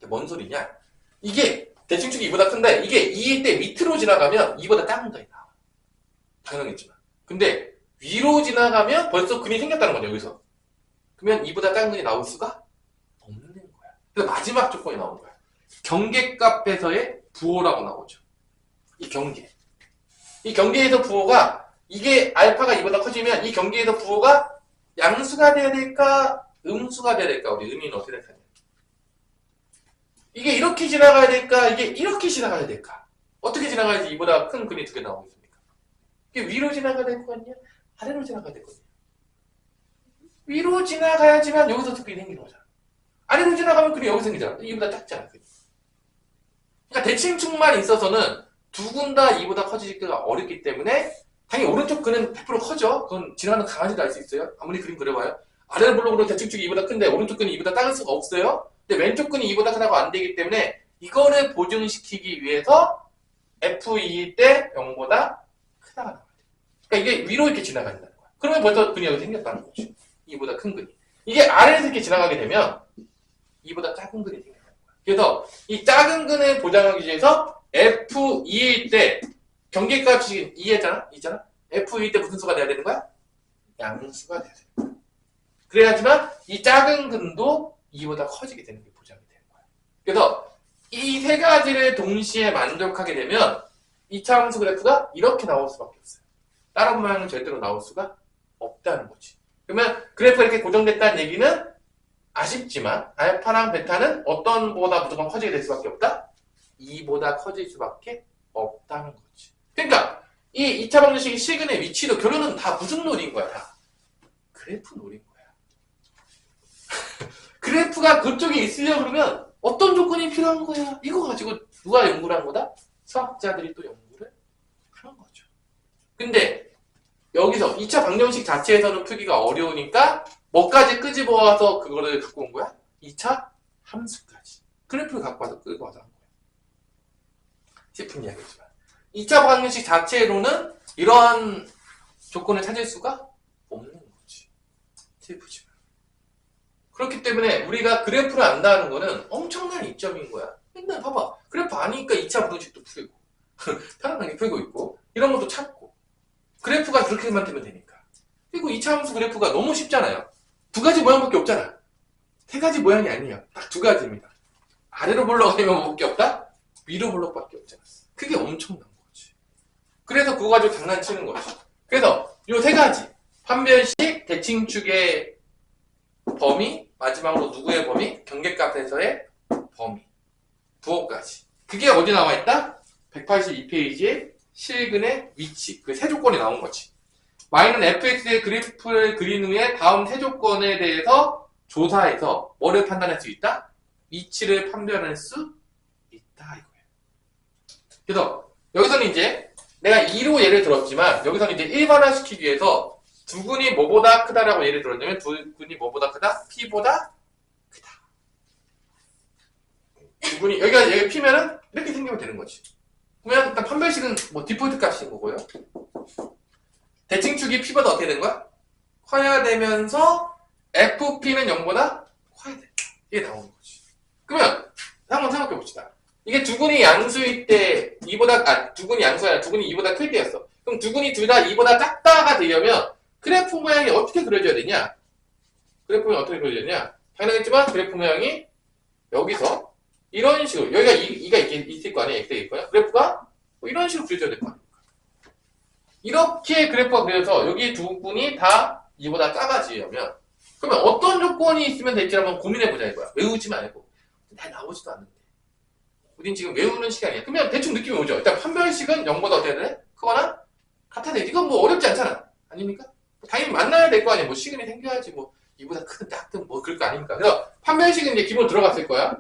S1: 뭔 소리냐? 이게 대칭축이 2보다 큰데 이게 2일 때 밑으로 지나가면 2보다 작은 거에 나와. 당연하겠지만. 근데 위로 지나가면 벌써 근이 생겼다는 거죠, 여기서. 그러면 2보다 작은 근이 나올 수가 없는 거야. 그래서 마지막 조건이 나온 거야. 경계값에서의 부호라고 나오죠. 이 경계. 이 경계에서 부호가 이게 알파가 2보다 커지면 이 경계에서 부호가 양수가 돼야 될까? 음수가 돼야 될까? 우리 의미는 어떻게 생각하냐? 이게 이렇게 지나가야 될까? 이게 이렇게 지나가야 될까? 어떻게 지나가야지 이보다 큰 근이 두 개 나오겠습니까? 이게 위로 지나가야 될 거 아니야? 아래로 지나가야 될 거 아니야? 위로 지나가야지만 여기서 두 근이 생기는 거잖아. 아래로 지나가면 근이 여기 생기잖아. 이보다 작잖아. 그러니까 대칭축만 있어서는 두 근 다 이보다 커지기가 어렵기 때문에 당연히 오른쪽 근은 100% 커져. 그건 지나가는 강아지도 알 수 있어요. 아무리 그림 그려봐요. 아래로 볼록으로 대칭축이 이보다 큰데 오른쪽 근이 이보다 작을 수가 없어요. 근데 왼쪽 근이 이보다 크다고 안 되기 때문에 이거를 보증시키기 위해서 F2일 때 0보다 크다가 나와야 돼. 그러니까 이게 위로 이렇게 지나간다는 거야. 그러면 벌써 근이 여기 생겼다는 거지. 이보다 큰 근이. 이게 아래에서 이렇게 지나가게 되면 이보다 작은 근이 생긴다는 거야. 그래서 이 작은 근을 보장하기 위해서 F2일 때 경계값이 2잖아? F2일 때 무슨 수가 돼야 되는 거야? 양수가 돼야 되는 거야. 그래야지만 이 작은 근도 2보다 커지게 되는 게 보장이 되는 거야. 그래서 이 세 가지를 동시에 만족하게 되면 2차 함수 그래프가 이렇게 나올 수밖에 없어요. 다른 모양은 절대로 나올 수가 없다는 거지. 그러면 그래프가 이렇게 고정됐다는 얘기는 아쉽지만 알파랑 베타는 어떤 보다 무조건 커지게 될 수밖에 없다? 2보다 커질 수밖에 없다는 거지. 그러니까 이 2차 방정식의 실근의 위치도 결론은 다 무슨 놀이인 거야? 다 그래프 놀이인 거야. 그래프가 그쪽에 있으려고 그러면 어떤 조건이 필요한 거야? 이거 가지고 누가 연구를 한 거다? 수학자들이 또 연구를 하는 거죠. 근데 여기서 2차 방정식 자체에서는 풀기가 어려우니까 뭐까지 끄집어와서 그거를 갖고 온 거야? 2차 함수까지. 그래프를 갖고 와서 끌고 와서 한 거야. 슬픈 이야기지만 2차 방정식 자체로는 이러한 조건을 찾을 수가 없는 거지. 슬프지만. 그렇기 때문에 우리가 그래프를 안다는 거는 엄청난 이점인 거야. 맨날 봐봐. 그래프 아니까 2차 방정식도 풀고 편안하게 풀고 있고 이런 것도 찾고 그래프가 그렇게만 되면 되니까. 그리고 2차 함수 그래프가 너무 쉽잖아요. 두 가지 모양밖에 없잖아. 세 가지 모양이 아니에요. 딱 두 가지입니다. 아래로 볼록하면 뭐밖에 없다? 위로 볼록밖에 없잖아. 그게 엄청난 거지. 그래서 그거 가지고 장난치는 거지. 그래서 요 세 가지 판별식, 대칭축의 범위, 마지막으로 누구의 범위? 경계값에서의 범위. 부호까지. 그게 어디 나와 있다? 182페이지에 실근의 위치. 그 세 조건이 나온 거지. y는 fx의 그래프를 그린 후에 다음 세 조건에 대해서 조사해서 뭐를 판단할 수 있다? 위치를 판별할 수 있다 이거예요. 그래서 여기서는 이제 내가 2로 예를 들었지만 여기서는 이제 일반화시키기 위해서 두 근이 뭐보다 크다라고 예를 들었냐면 두 근이 뭐보다 크다? p보다 크다. 두 근이 여기 p면은 이렇게 생기면 되는 거지. 그러면 일단 판별식은 뭐 디폴트 값인 거고요. 대칭축이 p보다 어떻게 되는 거야? 커야 되면서 fp는 0보다 커야 돼. 이게 나오는 거지. 그러면 한번 생각해 봅시다. 이게 두 근이 양수일 때 두 근이 양수가 아니라 두 근이 2보다 클 때였어. 그럼 두 근이 둘 다 2보다 작다가 되려면 그래프 모양이 어떻게 그려져야 되냐? 그래프 모양이 어떻게 그려져야 되냐? 당연하겠지만 그래프 모양이 여기서 이런 식으로 여기가 2가 있을 거 아니야? x가 있을 거야? 그래프가 뭐 이런 식으로 그려져야 될 거 아니야? 이렇게 그래프가 그려서 여기 두 분이 다 2보다 작아지려면 그러면 어떤 조건이 있으면 될지 한번 고민해보자 이거야. 외우지 말고. 다 나오지도 않는데. 우린 지금 외우는 시간이야. 그러면 대충 느낌이 오죠. 일단 판별식은 0보다 어떻게 해야 돼? 크거나 같아야 돼. 이건 뭐 어렵지 않잖아. 아닙니까? 당연히 만나야 될 거 아니야. 뭐 시간이 생겨야지 뭐 2보다 크든 작든 뭐 그럴 거 아닙니까? 그래서 판별식은 이제 기본 들어갔을 거야.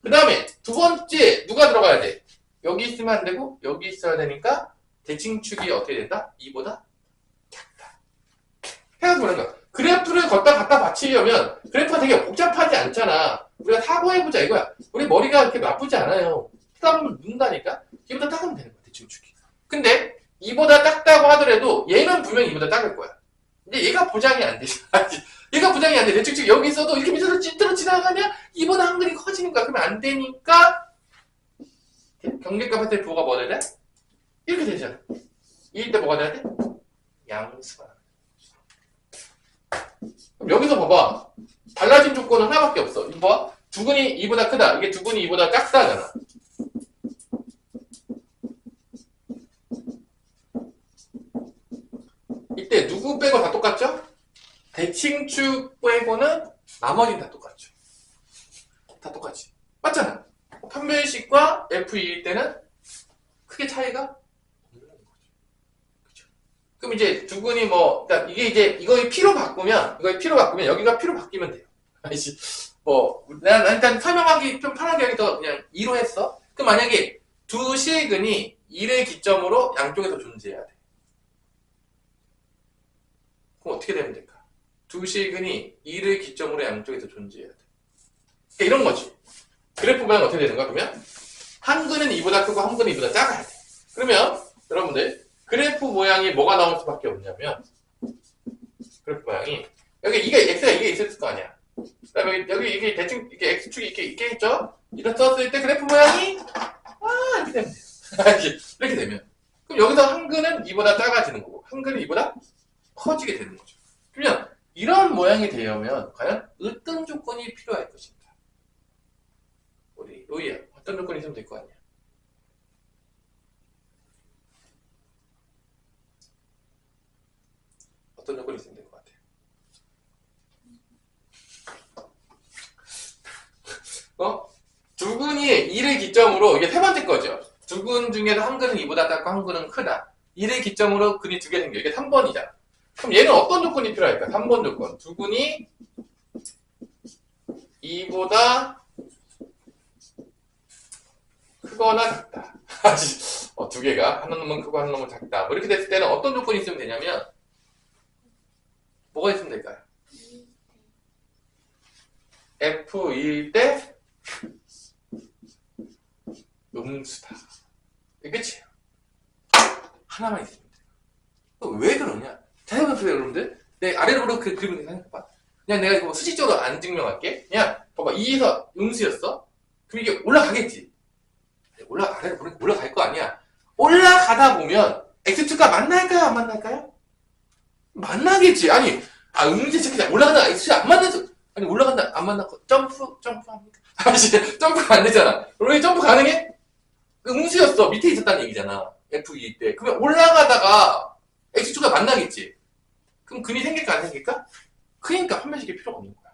S1: 그 다음에 두 번째 누가 들어가야 돼? 여기 있으면 안 되고 여기 있어야 되니까 대칭축이 어떻게 된다? 2보다 작다. 해서 그런 거야. 그래프를 갖다 받치려면 그래프가 되게 복잡하지 않잖아. 우리가 사고해보자 이거야. 우리 머리가 그렇게 나쁘지 않아요. 하다 보면 는다니까? 2보다 작으면 되는 거야, 대칭축이. 근데 2보다 작다고 하더라도 얘는 분명히 2보다 작을 거야. 이제 얘가 보장이 안 되지. 얘가 보장이 안 돼. 대충 여기서도 이렇게 밑으로 찌들어 지나가냐? 이번 한글이 커지는 거야. 그러면 안 되니까 경계값 할 때 부호가 뭐 돼야 돼? 이렇게 되잖아. 이일 때 뭐가 돼야 돼? 양수가. 그럼 여기서 봐봐. 달라진 조건은 하나밖에 없어. 이거 봐. 두근이 2보다 크다. 이게 두근이 2보다 작다잖아. 이때 누구 빼고 다 똑같죠? 대칭축 빼고는 나머지는 다 똑같죠. 다 똑같지. 맞잖아. 판별식과 F2일 때는 크게 차이가 없는 거죠. 그쵸? 그럼 이제 두근이 뭐, 그러니까 이게 이제 이거의 P로 바꾸면 여기가 P로 바뀌면 돼요. 아니지. 뭐, 난 일단 설명하기 좀 편하게 하기 더 그냥 2로 했어. 그럼 만약에 두 실근이 1을 기점으로 양쪽에서 존재해야 돼. 그럼 어떻게 되면 될까? 두 실근이 1을 기점으로 양쪽에서 존재해야 돼. 그러니까 이런 거지. 그래프 모양 어떻게 되는 거야, 그러면? 한 근은 2보다 크고 한 근은 2보다 작아야 돼. 그러면, 여러분들, 그래프 모양이 뭐가 나올 수밖에 없냐면, 그래프 모양이, 여기 X가 이게 있을 거 아니야. 그 다음에 여기 이게 대충, 이게 X축이 이렇게 있죠? 이렇게 썼을 때 그래프 모양이, 이렇게 되면 돼요. 이렇게 되면. 그럼 여기서 한 근은 2보다 작아지는 거고, 한 근은 2보다 커지게 되는 거죠. 그러면, 이런 모양이 되려면, 과연 어떤 조건이 필요할 것인가? 우리 로이야, 어떤 조건이 있으면 될 거 아니야? 어떤 조건이 있으면 될 것 같아? 두 근이 2를 기점으로, 이게 세 번째 거죠. 두 근 중에서 한 근은 2보다 작고 한 근은 크다. 2를 기점으로 근이 두 개 생겨. 이게 3번이잖아. 그럼 얘는 어떤 조건이 필요할까? 3번 조건. 두 근이 2보다 크거나 작다. 두 개가 한 놈은 크고 한 놈은 작다. 뭐 이렇게 됐을 때는 어떤 조건이 있으면 되냐면 뭐가 있으면 될까요? F2일 때 음수다. 그치? 하나만 있으면 돼. 왜 그러냐? 잘 해보세요, 여러분들. 내 아래로 보러 그 그림을 생각해봐. 그냥 내가 이거 수직적으로 안 증명할게. 그냥 봐봐. 2에서 음수였어. 그럼 이게 올라가겠지. 아래로 보니까 올라갈 거 아니야. 올라가다 보면 X축과 만날까요? 안 만날까요? 만나겠지. 아니, 음수 그냥 올라가다 X축 안 만나서 아니 올라간다 안 만나고 점프합니까? 점프가 안 되잖아. 왜 점프 가능해? 음수였어. 밑에 있었다는 얘기잖아. F2 때. 그러면 올라가다가 X축과 만나겠지. 그럼 근이 생길까 안 생길까? 그러니까 판별식이 필요가 없는 거야.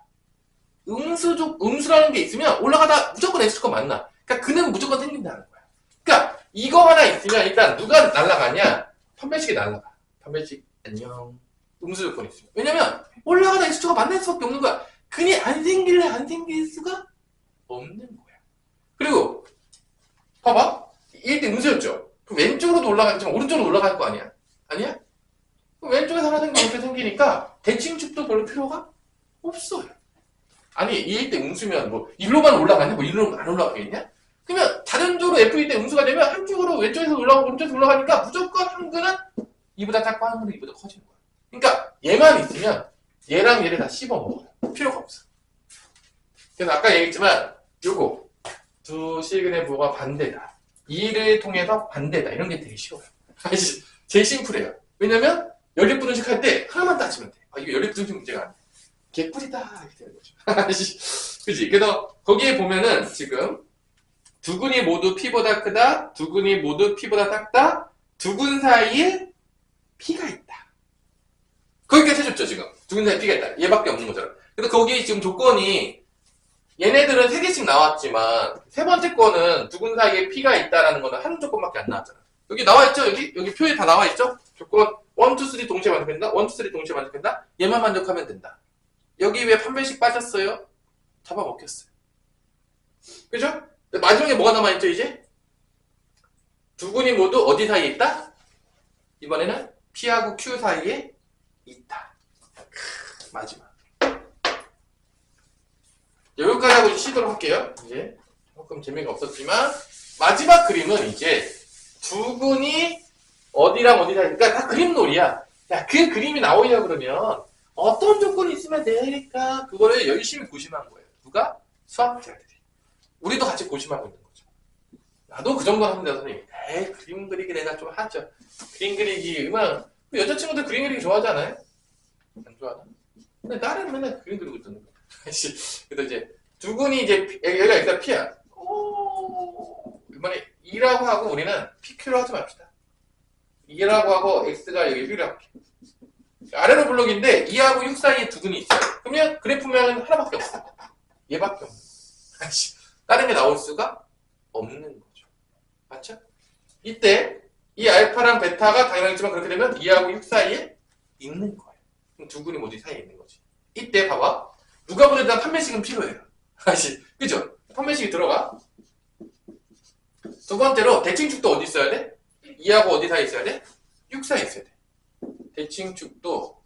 S1: 음수라는 게 있으면 올라가다 무조건 X축과 만나. 그러니까 그는 무조건 생긴다는 거야. 그러니까 이거 하나 있으면 일단 누가 날아가냐? 판별식이 날아가. 판별식 안녕. 음수 조건이 있으면. 왜냐면 올라가다 X축과 만날 수밖에 없는 거야. 근이 안 생길래 안 생길 수가 없는 거야. 그리고 봐봐. 1대 음수였죠. 그럼 왼쪽으로도 올라가지만 오른쪽으로 올라갈 거 아니야? 아니야? 그럼 왼쪽에서 하나 생기면 이렇게 생기니까 대칭축도 별로 필요가 없어요. 아니 2일 때 음수면 뭐 일로만 올라가냐? 뭐 일로만 안 올라가겠냐? 그러면 자연적으로 F2 때 음수가 되면 한쪽으로 왼쪽에서 올라가고 오른쪽에서 올라가니까 무조건 한 근은 2보다 작고 한 근은 2보다 커지는 거야. 그러니까 얘만 있으면 얘랑 얘를 다 씹어 먹어요. 필요가 없어. 그래서 아까 얘기했지만 요거 두 시그널 부호가 반대다. 2를 통해서 반대다. 이런 게 되게 쉬워요. 제일 심플해요. 왜냐면 연립분식 할 때 하나만 따지면 돼. 이거 연립분식 문제가 아니야. 개꿀이다. 이렇게 되는 거죠. 그치? 그래서 거기에 보면은 지금 두 근이 모두 P보다 크다. 두 근이 모두 P보다 작다. 두 근 사이에 P가 있다. 거기까지 해줬죠, 지금. 두 근 사이에 P가 있다. 얘밖에 없는 거잖아. 그래서 거기 지금 조건이 얘네들은 3개씩 나왔지만 세 번째 거는 두 근 사이에 P가 있다라는 거는 한 조건밖에 안 나왔잖아. 여기 나와있죠? 여기 표에 다 나와있죠? 조건 1, 2, 3 동시에 만족한다? 1, 2, 3 동시에 만족한다? 얘만 만족하면 된다. 여기 왜 판별식 빠졌어요? 잡아먹혔어요. 그죠? 마지막에 뭐가 남아있죠, 이제? 두 근이 모두 어디 사이에 있다? 이번에는 P하고 Q 사이에 있다. 마지막. 여기까지 하고 쉬도록 할게요. 이제 조금 재미가 없었지만 마지막 그림은 이제 두 근이 어디랑 어디 사이, 그러니까 다 그림놀이야. 자, 그 그림이 나오려고 그러면 어떤 조건이 있으면 되니까 그거를 열심히 고심한 거예요. 누가? 수학자들이. 우리도 같이 고심하고 있는 거죠. 나도 그 정도 하면 돼요, 선생님. 에이, 그림 그리기 내가 좀 하죠. 그림 그리기, 음악. 여자친구들 그림 그리기 좋아하지 않아요? 안 좋아하나? 근데 나는 맨날 그림 그리고 있던 거야. 그래서 이제 두근이 이제 얘가 일단 P야. 이번에 E라고 하고 우리는 PQ로 하지 맙시다. E라고 하고 X가 여기 B로 할게. 아래로 블록인데 2하고 6 사이에 두근이 있어요. 그러면 그래프면 하나밖에 없어. 얘밖에 없는 거야. 다른 게 나올 수가 없는 거죠. 맞죠? 이때 이 알파랑 베타가 당연하겠지만 그렇게 되면 2하고 6 사이에 있는 거예요. 그럼 두근이 모두 사이에 있는 거지. 이때 봐봐. 누가 보내든 판매식은 필요해요. 그죠? 판매식이 들어가. 두 번째로 대칭축도 어디 있어야 돼? 2하고 어디 사이에 있어야 돼? 6 사이에 있어야 돼. 대칭축도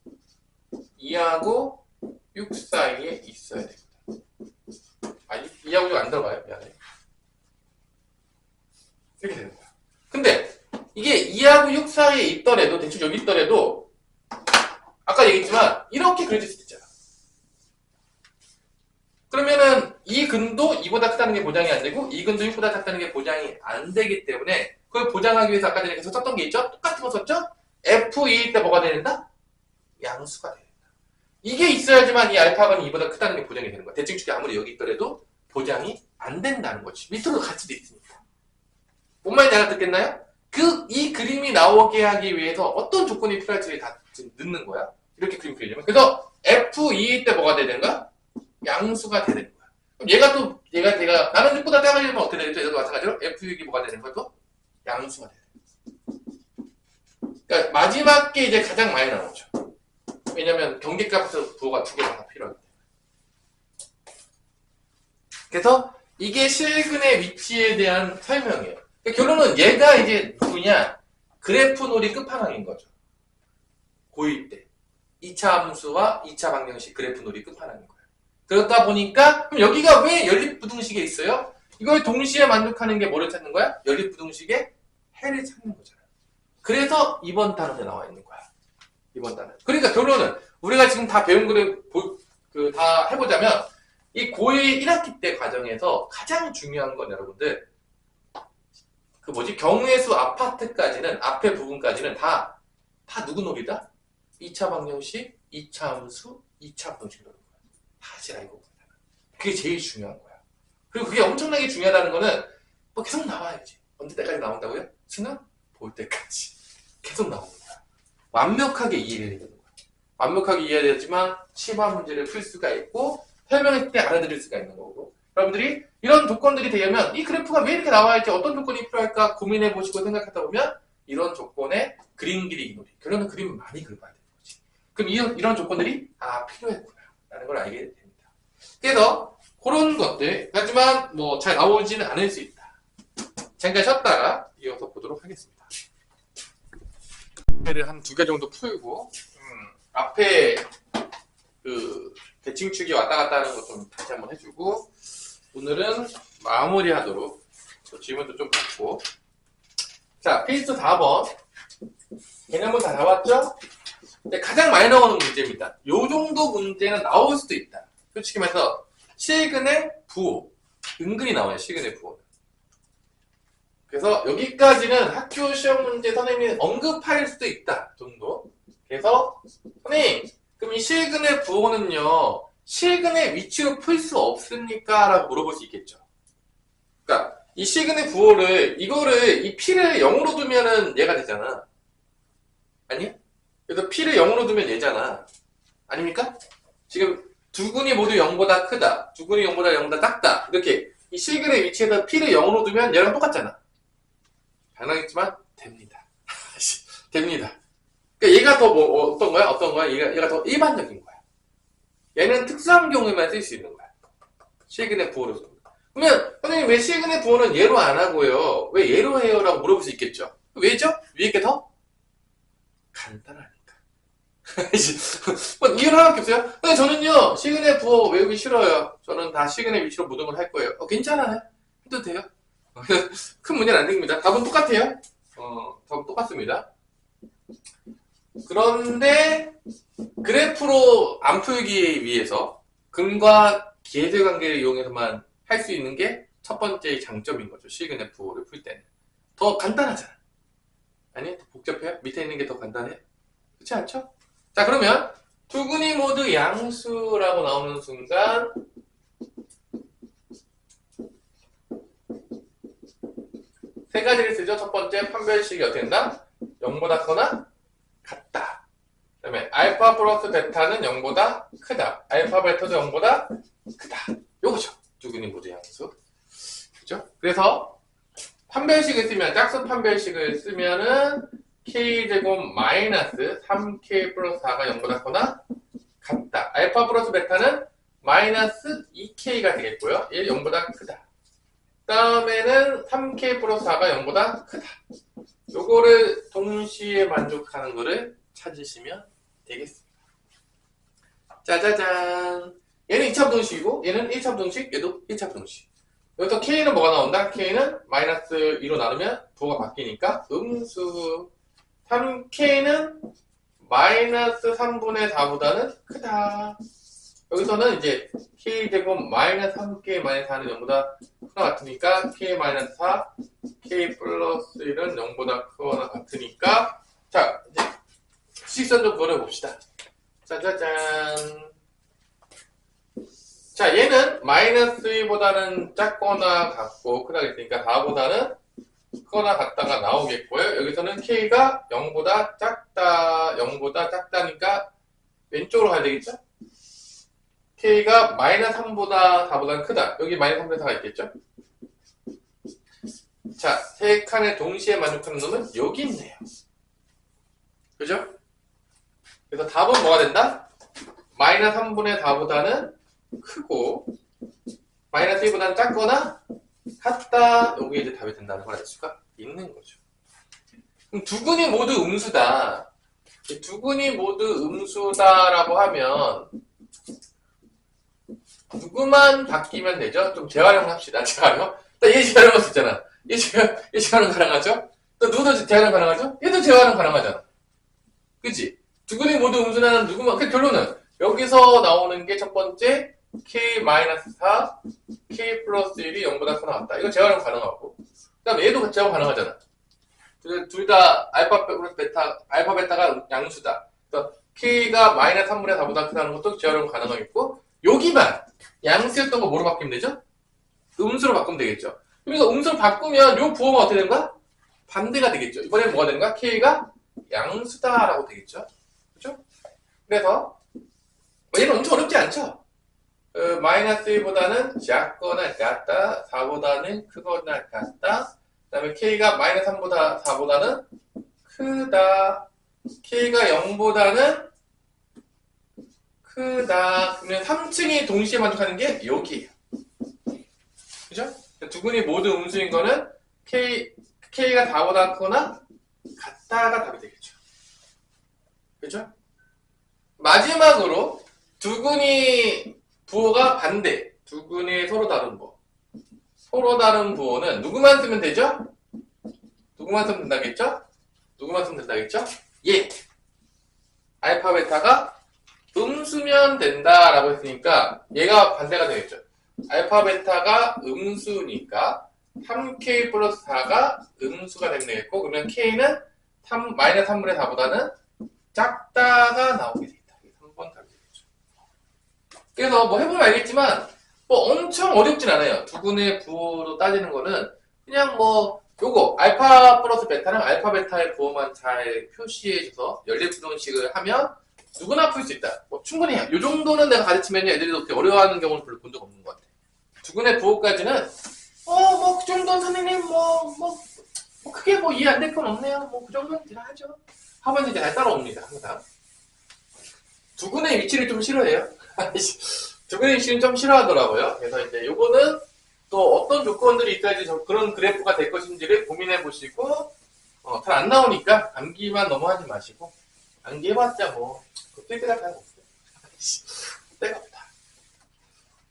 S1: 2하고 6 사이에 있어야 됩니다. 아니, 2하고 6 안 들어가요. 미안해. 이렇게 되는 거야. 근데 이게 2하고 6 사이에 있더라도, 대충 여기 있더라도 아까 얘기했지만 이렇게 그려질 수도 있잖아. 그러면은 이 근도 2보다 크다는 게 보장이 안 되고 이 근도 6보다 작다는 게 보장이 안 되기 때문에 그걸 보장하기 위해서 아까 전에 계속 썼던 게 있죠? 똑같은 거 썼죠? F2일 때 뭐가 된다? 양수가 된다. 이게 있어야지만 이 알파가 2보다 크다는 게 보장이 되는 거야. 대칭축이 아무리 여기 있더라도 보장이 안 된다는 거지. 밑으로 같이 돼 있으니까. 뭔 말인지 알아듣겠나요? 이 그림이 나오게 하기 위해서 어떤 조건이 필요할지 다 지금 넣는 거야. 이렇게 그림 그리려면. 그래서 F2일 때 뭐가 돼야 되는 거야? 양수가 되는 거야. 그럼 얘가 나는 6보다 작으려면 어떻게 되겠죠? 얘도 마찬가지로 F6이 뭐가 되는 거야? 또 양수가 되는 거야. 그러니까 마지막 게 이제 가장 많이 나오죠. 왜냐면 경계값에서 부호가 두 개가 다 필요하기 때문에. 그래서 이게 실근의 위치에 대한 설명이에요. 그러니까 결론은 얘가 이제 누구냐? 그래프 놀이 끝판왕인 거죠. 고1 때. 2차 함수와 2차 방정식 그래프 놀이 끝판왕인 거예요. 그러다 보니까 그럼 여기가 왜 연립부등식에 있어요? 이걸 동시에 만족하는 게 뭐를 찾는 거야? 연립부등식의 해를 찾는 거잖아. 그래서 이번 단원에 나와 있는 거야. 이번 단원. 그러니까 결론은 우리가 지금 다 배운 거를 다 해보자면 이 고1 1학기 때 과정에서 가장 중요한 건 여러분들 경우의 수 아파트까지는 앞에 부분까지는 다 누구 놀이다? 2차 방정식, 2차 함수, 2차 부등식 놀이. 다시 알고 본다. 그게 제일 중요한 거야. 그리고 그게 엄청나게 중요하다는 거는 뭐 계속 나와야지. 언제 때까지 나온다고요? 수능 볼 때까지 계속 나오는 거야. 완벽하게 이해해야 되는 거야. 완벽하게 이해해야 되지만 심화 문제를 풀 수가 있고 설명할 때 알아들을 수가 있는 거고 여러분들이 이런 조건들이 되려면 이 그래프가 왜 이렇게 나와야지 어떤 조건이 필요할까 고민해 보시고 생각하다 보면 이런 조건에 그림 그리기 놀이. 결론은 그림을 많이 그려봐야 되는 거지. 그럼 이런 조건들이 필요했구나 라는 걸 알게 됩니다. 그래서 그런 것들 하지만 뭐 잘 나오지는 않을 수 있다. 잠깐 쉬었다가 이어서 보도록 하겠습니다. 를 한 2개 정도 풀고 앞에 그 대칭축이 왔다 갔다 하는 거 좀 다시 한번 해주고 오늘은 마무리하도록 질문도 좀 받고 자 페이지 4번 개념은 다 나왔죠? 근데 가장 많이 나오는 문제입니다. 요 정도 문제는 나올 수도 있다. 솔직히 말해서 실근의 부호 은근히 나와요. 실근의 부호는. 그래서 여기까지는 학교 시험 문제 선생님이 언급할 수도 있다 정도. 그래서 선생님 그럼 이 실근의 부호는요 실근의 위치로 풀 수 없습니까? 라고 물어볼 수 있겠죠. 그러니까 이 실근의 부호를 이 P를 0으로 두면은 얘가 되잖아. 아니? 그래서 P를 0으로 두면 얘잖아. 아닙니까? 지금 두 군이 모두 0보다 크다. 두 군이 0보다 0보다 작다. 이렇게 이 실근의 위치에서 P를 0으로 두면 얘랑 똑같잖아. 당연하겠지만 됩니다. 됩니다. 그러니까 얘가 더 어떤 거야? 얘가 더 일반적인 거야. 얘는 특수한 경우에만 쓸 수 있는 거야. 실근의 부호로서. 그러면 선생님 왜 실근의 부호는 얘로 안 하고요? 왜 얘로 해요? 라고 물어볼 수 있겠죠. 왜죠? 위에 게 더 간단하니까. 뭐 이유는 하나밖에 없어요. 근데 저는요 실근의 부호 외우기 싫어요. 저는 다 실근의 위치로 모든 걸 할 거예요. 괜찮아요. 해도 돼요. 큰 문제는 안 생깁니다. 답은 똑같아요. 답은 똑같습니다. 그런데 그래프로 안 풀기 위해서 근과 계수의 관계를 이용해서만 할 수 있는 게 첫 번째 장점인 거죠. 실그래프를 풀 때는. 더 간단하잖아. 아니? 더 복잡해요? 밑에 있는 게 더 간단해요? 그렇지 않죠? 자, 그러면 두 근이 모두 양수라고 나오는 순간 세 가지를 쓰죠. 첫 번째, 판별식이 어떻게 된다? 0보다 크거나 같다. 그 다음에 알파 플러스 베타는 0보다 크다. 알파 베타도 0보다 크다. 요거죠. 두 근이 모두 양수. 그죠? 그래서 판별식을 쓰면, 짝수 판별식을 쓰면은 k제곱 마이너스 3k 플러스 4가 0보다 크거나 같다. 알파 플러스 베타는 마이너스 2k가 되겠고요. 얘 0보다 크다. 다음에는 3k 플러스 4가 0보다 크다. 요거를 동시에 만족하는 거를 찾으시면 되겠습니다. 짜자잔. 얘는 2차 부등식이고 얘는 1차 부등식, 얘도 1차 부등식. 여기서 k는 뭐가 나온다? k는 마이너스 2로 나누면 부호가 바뀌니까 음수. 3k는 마이너스 3분의 4보다는 크다. 여기서는 이제 k제곱 마이너스 3k 마이너스 4는 0보다 크거나 같으니까 k 마이너스 4, k 플러스 1은 0보다 크거나 같으니까 자, 이제 수직선 좀 그려봅시다. 짜자잔. 자, 얘는 마이너스 2보다는 작거나 같고 크다겠으니까 4보다는 크거나 같다가 나오겠고요. 여기서는 k가 0보다 작다, 0보다 작다니까 왼쪽으로 가야 되겠죠? k가 마이너스 3보다 4보다는 크다. 여기 마이너스 3보다 4가 있겠죠? 자, 세 칸에 동시에 만족하는 놈은 여기 있네요. 그죠? 그래서 답은 뭐가 된다? 마이너스 3분의 4보다는 크고 마이너스 1보다는 작거나 같다. 여기 이제 답이 된다는 걸 알 수가 있는 거죠. 그럼 두 근이 모두 음수다. 두 근이 모두 음수다라고 하면 누구만 바뀌면 되죠? 좀 재활용 합시다. 재활용. 얘 재활용할 수 있잖아. 얘 재활용 가능하죠? 또 누구도 재활용 가능하죠? 얘도 재활용 가능하잖아. 그치? 두 근이 모두 음수는 누구만, 그 결론은 여기서 나오는 게 첫 번째 k-4, k 플러스 1이 0보다 크거나 같다. 이거 재활용 가능하고. 그 다음에 얘도 재활용 가능하잖아. 둘 다 알파 플러스 베타, 알파 베타가 양수다. 그래서 k가 마이너스 3분의 4보다 크다는 것도 재활용 가능하겠고, 여기만 양수였던 거 뭐로 바뀌면 되죠? 음수로 바꾸면 되겠죠. 그러니까 음수로 바꾸면 요 부호가 어떻게 되는 거야? 반대가 되겠죠. 이번엔 뭐가 되는 거야? k가 양수다라고 되겠죠. 그죠? 그래서 얘는 엄청 어렵지 않죠? 마이너스 1보다는 작거나 같다, 4보다는 크거나 같다, 그 다음에 k가 마이너스 3보다 4보다는 크다, k가 0보다는 크다. 그러면 3층이 동시에 만족하는 게 여기예요. 그죠? 두 근이 모두 음수인 거는 k가 4보다 크거나 같다가 답이 되겠죠. 그죠? 마지막으로 두 근이 부호가 반대. 두 근이 서로 다른 부호. 서로 다른 부호는 누구만 쓰면 되죠? 누구만 쓰면 된다겠죠? 누구만 쓰면 된다겠죠? 예. 알파 베타가 음수면 된다라고 했으니까 얘가 반대가 되겠죠. 알파 베타가 음수니까 3k 플러스 4가 음수가 되겠고, 그러면 k는 마이너스 3분의 4보다는 작다가 나오게 되겠다. 3번 답이 되겠죠. 그래서 뭐 해보면 알겠지만 뭐 엄청 어렵진 않아요. 두 근의 부호로 따지는 거는 그냥 뭐 요거 알파 플러스 베타랑 알파 베타의 부호만 잘 표시해줘서 연립부등식을 하면 누구나 풀 수 있다. 뭐 충분히 해요. 요 정도는 내가 가르치면 애들이 그렇게 어려워하는 경우는 별로 본 적 없는 것 같아. 두 근의 부호까지는 뭐 그 정도는 선생님 뭐 크게 뭐 이해 안 될 건 없네요. 뭐 그 정도는 제가 하죠. 하면 이제 잘 따라옵니다. 항상. 두 근의 위치를 좀 싫어해요. 두 근의 위치는 좀 싫어하더라고요. 그래서 이제 요거는 또 어떤 조건들이 있어야지 그런 그래프가 될 것인지를 고민해 보시고 잘 안 나오니까 암기만 너무 하지 마시고 암기해봤자 뭐 뜰 때가 다 없어요. 때가 없다.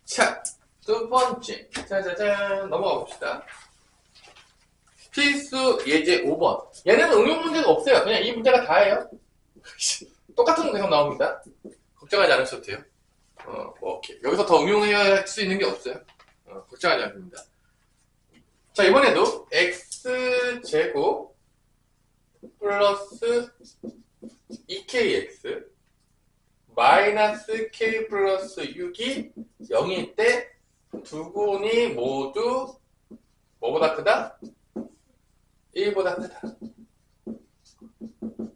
S1: 자, 두 번째. 짜자잔 넘어가 봅시다. 필수 예제 5번. 얘는 응용 문제가 없어요. 그냥 이 문제가 다예요. 똑같은 거 계속 나옵니다. 걱정하지 않으셔도 돼요. 오케이. 여기서 더 응용해야 할 수 있는 게 없어요. 걱정하지 않으면 됩니다. 자, 이번에도 x제곱 플러스 2kx 마이너스 k 플러스 6이 0일 때 두 군이 모두 뭐보다 크다? 1보다 크다.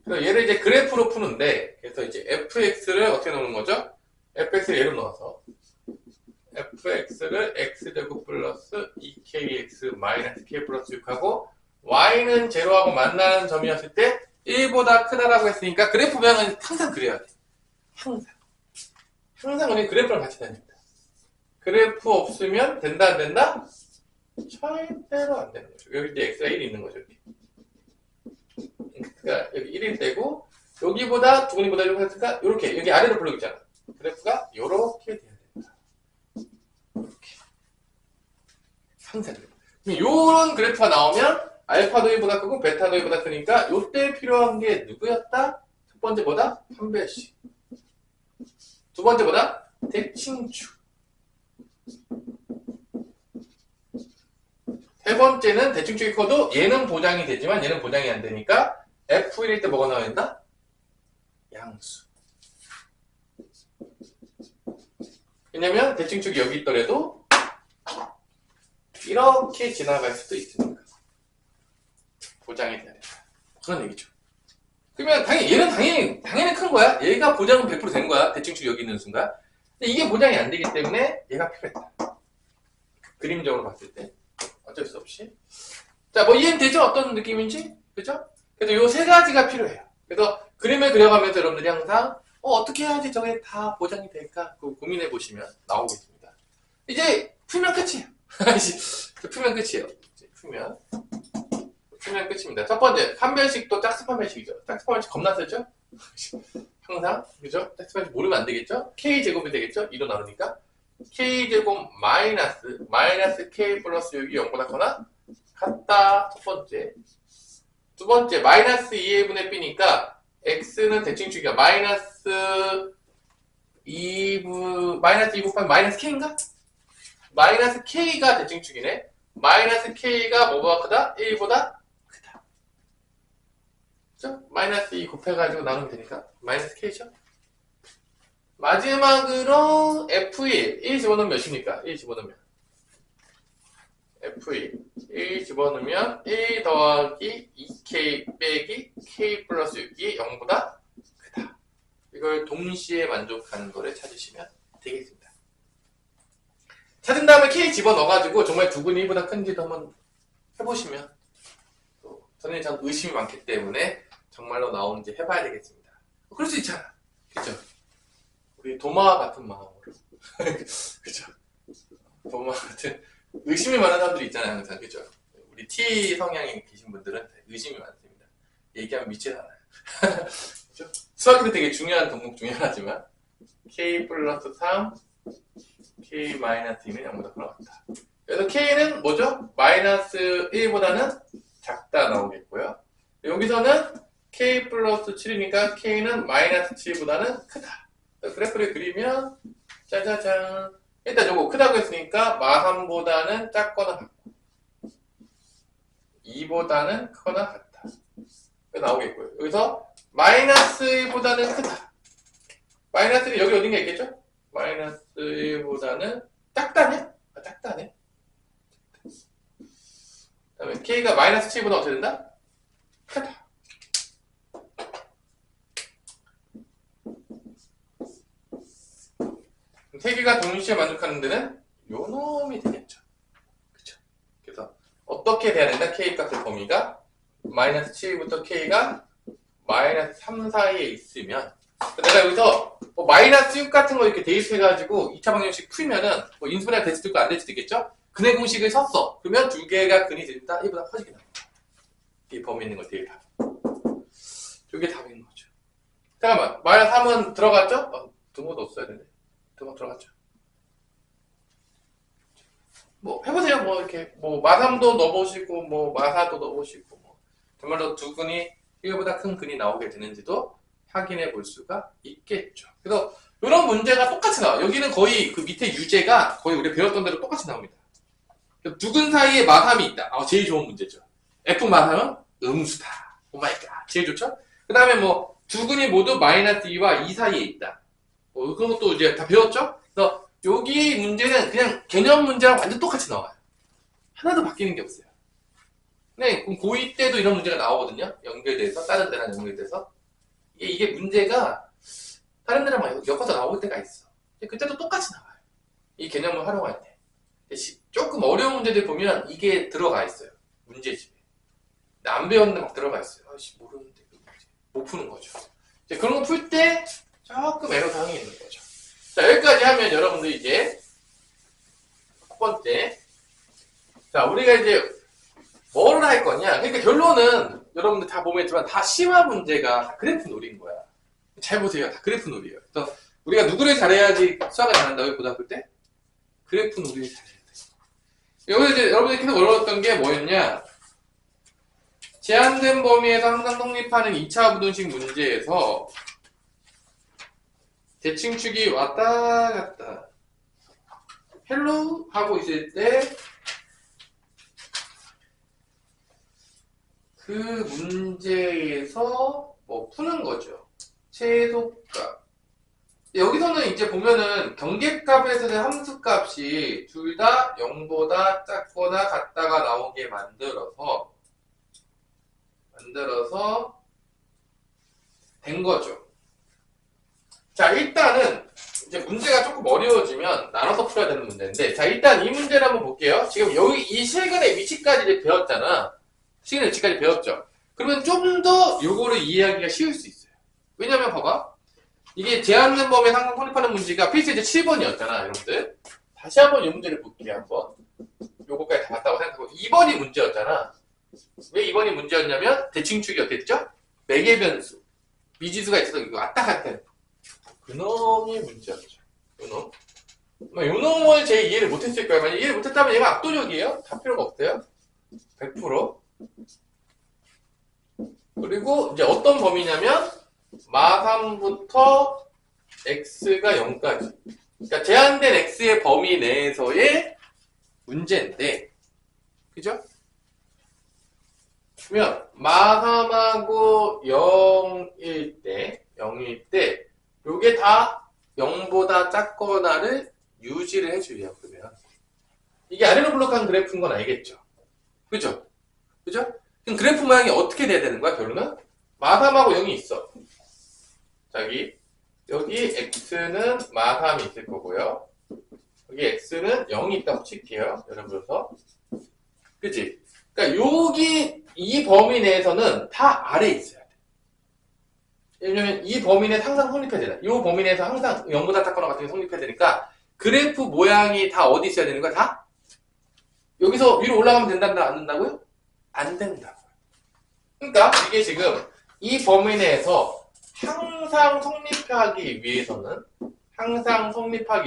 S1: 그래서 얘를 이제 그래프로 푸는데, 그래서 이제 fx를 어떻게 넣는 거죠? fx를 예로 넣어서 fx를 x제곱 플러스 2kx 마이너스 k 플러스 6하고 y는 제로하고 만나는 점이었을 때 1보다 크다라고 했으니까 그래프 모양은 항상 그래야 돼. 항상 우리 그래프랑 같이 다닙니다. 그래프 없으면 된다 안 된다? 절대로 안 되는 거죠. 여기 이제 x가 1이 있는 거죠. x가 여기 1일 때고 여기보다 두근이보다 이렇게 했으니까 이렇게 여기 아래로 불러고 있잖아. 그래프가 이렇게 돼야 된다. 이렇게 항상 그래요. 이런 그래프가 나오면 알파도 1보다 크고 베타도 1보다 크니까 이때 필요한 게 누구였다? 첫 번째보다 판별식, 두 번째보다 대칭축, 세 번째는 대칭축이 커도 얘는 보장이 되지만 얘는 보장이 안 되니까 F1일 때 뭐가 나와야 된다? 양수. 왜냐면 대칭축이 여기 있더라도 이렇게 지나갈 수도 있으니까 보장이 돼야 된다. 그런 얘기죠. 그러면 얘는 당연히 큰 거야. 얘가 보장은 100% 된 거야. 대칭축이 여기 있는 순간. 근데 이게 보장이 안 되기 때문에 얘가 필요했다. 그림적으로 봤을 때 어쩔 수 없이. 자, 뭐 이해는 되죠? 어떤 느낌인지? 그죠? 그래서 요 세 가지가 필요해요. 그래서 그림을 그려가면서 여러분들이 항상 어떻게 해야지 저게 다 보장이 될까? 그거 고민해 보시면 나오겠습니다. 이제 풀면 끝이에요. 풀면 끝이에요. 풀면 끝입니다. 첫 번째, 판별식도 짝수 판별식이죠. 짝수 판별식 겁나 쓰죠? 항상, 그죠? 짝수 판별식 모르면 안 되겠죠? k제곱이 되겠죠? 2로 나누니까. k제곱 마이너스 k 플러스 6이 0보다 커나 같다. 첫 번째. 두 번째, 마이너스 2분의 b니까 x는 대칭축이야. 마이너스 2 곱하면 마이너스 k인가? 마이너스 k가 대칭축이네. 마이너스 k가 뭐보다 크다? 1보다 크다. 그죠? 마이너스 2 곱해가지고 나누면 되니까 마이너스 k죠? 마지막으로 F1, 1 집어넣으면 몇입니까? 1 집어넣으면 F1, 1 집어넣으면 1 더하기 2K 빼기 K 플러스 6이 0보다 크다. 이걸 동시에 만족하는 거를 찾으시면 되겠습니다. 찾은 다음에 K 집어넣어가지고 정말 두근이 1보다 큰지도 한번 해보시면 또 저는 참 의심이 많기 때문에 정말로 나오는지 해봐야 되겠습니다. 그럴 수 있잖아. 그죠? 우리 도마 같은 마음으로. 그죠? 도마 같은, 의심이 많은 사람들이 있잖아요, 항상. 그죠? 우리 T 성향이 계신 분들은 의심이 많습니다. 얘기하면 믿지 않아요. 그죠? 수학에도 되게 중요한 덕목 중에 하나지만, K 플러스 3, K 마이너스 2는 0보다 크다. 그래서 K는 뭐죠? 마이너스 1보다는 작다 나오겠고요. 여기서는 K 플러스 7이니까 K는 마이너스 7보다는 크다. 그래프를 그리면 짜자잔, 일단 요거 크다고 했으니까 마3보다는 작거나 같고 2보다는 크거나 같다 나오겠고요. 여기서 마이너스 1보다는 크다. 마이너스 1이 여기 어딘가 있겠죠? 마이너스 1보다는 작다네? 작다네. 그 다음에 K가 마이너스 7보다 어떻게 된다? 크다. 세 개가 동시에 만족하는 데는 요 놈이 되겠죠. 그쵸? 그래서 어떻게 돼야 된다? K 값의 범위가 마이너스 7부터 K가 마이너스 3 사이에 있으면 내가 여기서 뭐 마이너스 6 같은 거 이렇게 대입해가지고 2차 방정식 풀면은 뭐 인수분해가 될 수도 있고 안 될 수도 있겠죠? 근해 공식을 썼어. 그러면 두 개가 근이 된다. 1보다 커지게 나옵니다. 이 범위 있는 거 대입하면. 이게 답인 거죠. 잠깐만. 마이너스 3은 들어갔죠? 등호 넣었어야 되는데. 등호 들어갔죠. 뭐 해보세요. 뭐 이렇게 뭐 마3도 넣어보시고 뭐 마4도 넣어보시고 뭐 정말로 두 근이 1보다 큰 근이 나오게 되는지도 확인해 볼 수가 있겠죠. 그래서 이런 문제가 똑같이 나와요. 여기는 거의 그 밑에 유제가 거의 우리 배웠던 대로 똑같이 나옵니다. 두근 사이에 마삼이 있다. 제일 좋은 문제죠. F 마삼은 음수다. 오마이갓. 제일 좋죠? 그 다음에 뭐 두근이 모두 마이너스 2와 2 사이에 있다. 그런 것도 이제 다 배웠죠? 그래서 여기 문제는 그냥 개념 문제랑 완전 똑같이 나와요. 하나도 바뀌는 게 없어요. 네, 그럼 고2 때도 이런 문제가 나오거든요. 연결돼서, 다른 데랑 연결돼서. 이게 문제가 다른 데랑 막 엮어서 나올 때가 있어. 그때도 똑같이 나와요. 이 개념을 활용할 때. 조금 어려운 문제들 보면 이게 들어가 있어요. 문제집에. 안 배웠는데 막 들어가 있어요. 모르는데 못 푸는 거죠. 이제 그런 거 풀 때 조금 애로사항이 있는 거죠. 자, 여기까지 하면 여러분들 이제 첫 번째. 자, 우리가 이제 뭐를 할 거냐. 그러니까 결론은 여러분들 다 보겠지만 다 심화 문제가 다 그래프 놀이인 거야. 잘 보세요. 다 그래프 놀이에요. 그래서 우리가 누구를 잘해야지 수학을 잘한다고요? 고등학교 때? 그래프 놀이를 잘해야 돼. 여기서 이제 여러분들이 계속 어려웠던 게 뭐였냐. 제한된 범위에서 항상 성립하는 2차 부등식 문제에서 대칭축이 왔다 갔다 헬로 하고 있을 때 그 문제에서 뭐 푸는 거죠. 최소값. 여기서는 이제 보면은 경계값에서는 함수값이 둘 다 0보다 작거나 같다가 나오게 만들어서 된 거죠. 자, 일단은 이제 문제가 조금 어려워지면 나눠서 풀어야 되는 문제인데, 자, 일단 이 문제를 한번 볼게요. 지금 여기 이 실근의 위치까지 이제 배웠잖아. 실근의 위치까지 배웠죠. 그러면 좀 더 요거를 이해하기가 쉬울 수 있어요. 왜냐면 봐봐. 이게 제한된 범위에 항상 성립하는 문제가 필수 이제 7번이었잖아, 여러분들. 다시 한번 이 문제를 볼게요, 한번. 요거까지 다 봤다고 생각하고. 2번이 문제였잖아. 왜 2번이 문제였냐면, 대칭축이 어땠죠? 매개 변수. 미지수가 있어서 이거 왔다 갔다. 그놈이 문제였죠. 요놈. 요놈을 제일 이해를 못했을 거예요. 만약 이해를 못했다면 얘가 압도적이에요? 다 필요가 없어요. 100%. 그리고 이제 어떤 범위냐면, 마3부터 x가 0까지. 그러니까 제한된 x의 범위 내에서의 문제인데, 그죠? 그러면 마3하고 0일 때 요게 다 0보다 작거나를 유지를 해줘요. 그러면 이게 아래로 블록한 그래프인 건 알겠죠? 그죠? 그죠? 그럼 그래프 모양이 어떻게 돼야 되는 거야? 결론은 마3하고 0이 있어. 여기 x는 마3이 있을 거고요. 여기 x는 0이 있다고 칠게요. 예를 들어서. 그치? 그러니까 여기 이 범위 내에서는 다 아래에 있어야 돼. 왜냐면 이 범위 내에서 항상 성립해야 되잖아. 이 범위 내에서 항상 0보다 작거나 같은 게 성립해야 되니까 그래프 모양이 다 어디 있어야 되는 거야? 다? 여기서 위로 올라가면 된다, 안 된다고요? 안 된다고요. 그러니까 이게 지금 이 범위 내에서 항상 성립하기